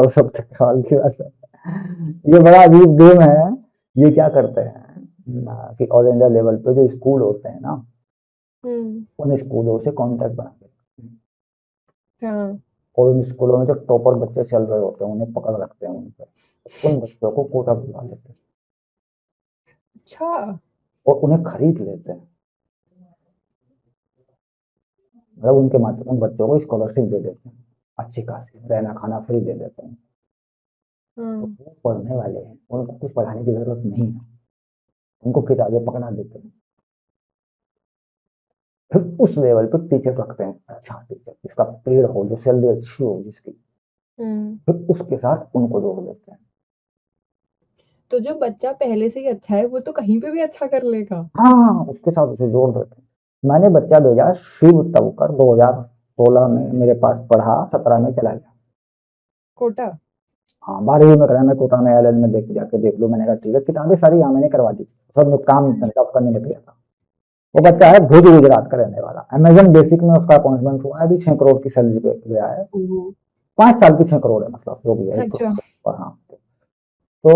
सब तक सवाल की बात है। ये बड़ा अजीब गेम है। ये क्या करते हैं कि ऑल इंडिया लेवल पे जो स्कूल होते हैं ना, हम्म। उन स्कूलों से कॉन्टेक्ट बना के, हाँ। और उन स्कूलों में जो टॉपर बच्चे चल रहे होते हैं उन्हें पकड़ रखते हैं, उन पे उन बच्चों को कोटा बुला लेते हैं अच्छा। और उन्हें खरीद लेते हैं। मतलब उनके माध्यम उन बच्चों को स्कॉलरशिप दे देते हैं, अच्छी खासी रहना खाना फ्री दे देते हैं। तो हाँ। वो पढ़ने वाले हैं, उनको कुछ पढ़ाने की जरूरत नहीं है, उनको किताबें पकड़ा देते हैं। फिर उस लेवल पर टीचर रखते हैं, अच्छा टीचर जिसका पेड़ हो, जो सैलरी अच्छी हो जिसकी, हम्म। फिर उसके साथ उनको जोड़ देते हैं। तो जो बच्चा पहले से ही अच्छा है वो तो कहीं पे भी अच्छा कर लेगा। हाँ हाँ हाँ, उसके साथ उसे जोड़ देते हैं। मैंने बच्चा भेजा शिव तवकर, 2016 में मेरे पास पढ़ा, 17 में चला गया। कोटा। हाँ 12वीं में करा, मैं कोटा में एल में देख जाके देख लूँ। मैंने कहा ठीक है, किताबें सारी यहाँ मैंने करवा दी, सब काम जॉब करने लग गया था। वो बच्चा है भुज गुजरात का रहने वाला, अमेजन बेसिक में उसका अपॉइंटमेंट हुआ है, अभी 6 करोड़ की सैलरी पे गया है। ओहो। 5 साल की 6 करोड़ है, मतलब जो भी है, एक अच्छा। करोड़ पर। हाँ, तो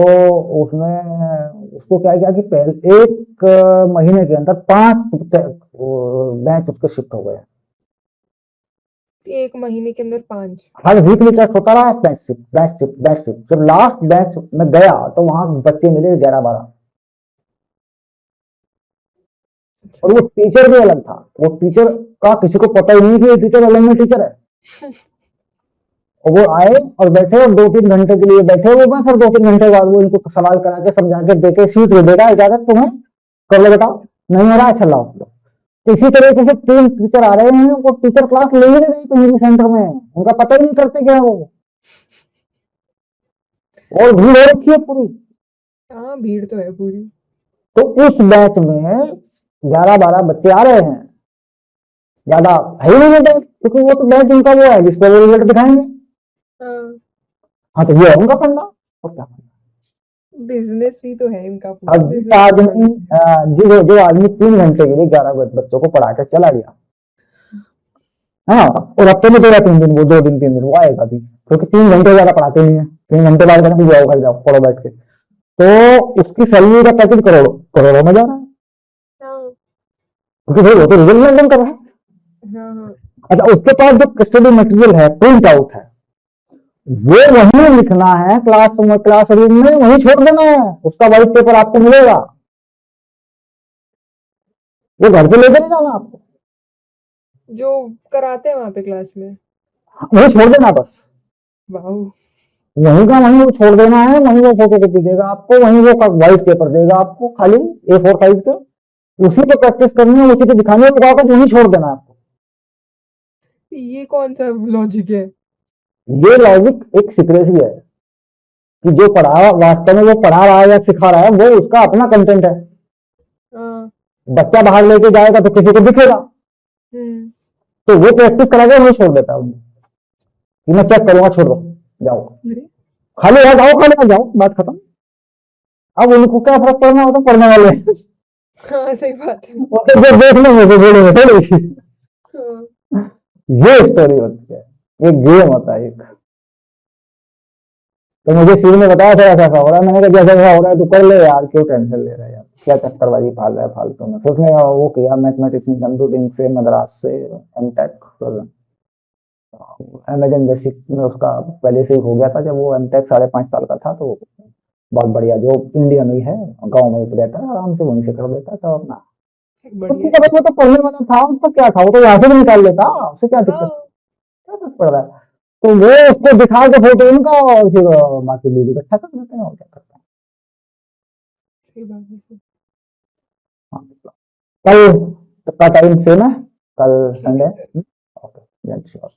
उसमें उसको क्या किया कि पहले एक महीने के अंदर 5 बैच उसके शिफ्ट हो गए। एक महीने के अंदर 5? हर वीकली टेस्ट होता रहा, batch shift batch shift batch shift. जब लास्ट बैच में गया तो वहां बच्चे मिले 11-12, अच्छा। और वो टीचर भी अलग था। वो टीचर का किसी को पता ही नहीं कि ये टीचर अलग में टीचर है। और वो आए और बैठे, और 2-3 घंटे के लिए बैठे हुए बस, और 2-3 घंटे बाद वो इनको सवाल करा के समझा के देके सीट दे देगा, इजाजत तुम्हें कर लो, बताओ नहीं हो रहा है, चलाओ। तो इसी तरीके से 3 टीचर आ रहे हैं, वो टीचर क्लास ले ही नहीं रही कहीं भी सेंटर में, उनका पता ही नहीं करते क्या है वो, और भीड़ हो रखी है पूरी। हाँ भीड़ तो है पूरी। तो उस बैच में 11-12 बच्चे आ रहे हैं, ज्यादा है ही नहीं बैच, क्योंकि वो तो बैच उनका वो है जिस पर वो रिजल्ट दिखाएंगे। हाँ। हाँ, तो ये है उनका फंडा, और क्या फंडा। बिजनेस भी तो है इनका, अब पूरा जिस बिजनेस आदमी मॉडल है। जो आदमी 3 घंटे के लिए 11 बच्चों को पढ़ा के चला गया, हाँ, और हफ्ते में 2 या 3 दिन, वो 2 दिन 3 दिन वो आएगा भी, क्योंकि 3 घंटे ज्यादा पढ़ाते नहीं है। 3 घंटे बाद कहना भी जाओ घर जाओ पढ़ो बैठ के, तो उसकी सैलरी का पैकेज करोड़ों करोड़ों में जा रहा है, हाँ। क्योंकि भाई वो तो रिजल्ट मेंटेन कर रहा है। हाँ। हाँ। अच्छा, उसके पास जो स्टडी मटेरियल है, प्रिंट आउट है, वो वहीं लिखना है, क्लास रूम में वहीं छोड़ देना है, उसका व्हाइट पेपर आपको मिलेगा, वो घर पे लेके नहीं जाना आपको, जो कराते हैं वहां पे क्लास में। वहीं छोड़ देना बस। वाह। वहीं का वहीं वो छोड़ देना है, वहीं वो फोटो कॉपी देगा आपको, वहीं वो व्हाइट पेपर देगा आपको, खाली A4 साइज के, उसी पे प्रैक्टिस करनी है, उसी पे दिखानी है, वो कागज वहीं छोड़ देना है आपको। ये कौन सा लॉजिक है? ये लॉजिक एक सिक्रेसी है, कि जो पढ़ा वास्तव में वो पढ़ा रहा है या सिखा रहा है, वो उसका अपना कंटेंट है। हाँ। बच्चा बाहर लेके जाएगा तो किसी को दिखेगा, हम्म। तो वो प्रैक्टिस करा के वहीं छोड़ देता है उन्हें, कि मैं चेक करूंगा, छोड़ दो, जाओ, अरे। खाली आ जाओ, खाली आ जाओ, बात खत्म। अब उनको क्या फर्क पड़ना होता, पढ़ने वाले हाँ सही बात है। वो तो जो देख लेंगे वो बोलेंगे थोड़ी। हाँ। ये स्टोरी होती है, ये गेम होता है एक। तो मुझे शिव ने बताया था ऐसा ऐसा हो रहा है, मैंने कहा जैसा ऐसा हो रहा है तू कर ले यार, क्यों टेंशन ले रहा है यार, क्या चक्करबाजी पाल रहा है फालतू में। फिर उसने वो किया, मैथमेटिक्स इन कंप्यूटिंग से मद्रास से एमटेक, अमेजन बेसिक में उसका पहले से ही हो गया था, जब वो एमटेक 5.5 साल का था, तो बहुत बढ़िया, जो इंडिया में ही है, गाँव में ही रहता है, आराम से वहीं से कर लेता है सब अपना। बढ़िया उसकी का है। भाई, वो तो पढ़ने वाला था, उसका क्या था, वो तो यहाँ से भी निकाल लेता, उससे क्या दिक्कत, हाँ क्या फर्क पड़ रहा है। तो वो उसको दिखा के फोटो उनका, और फिर बाकी वीडियो इकट्ठा कर लेते हैं, और क्या करते सही बात है। हैं। हाँ। कल का टाइम सेम है, कल ठीक संडे है है। सर। Okay, sure.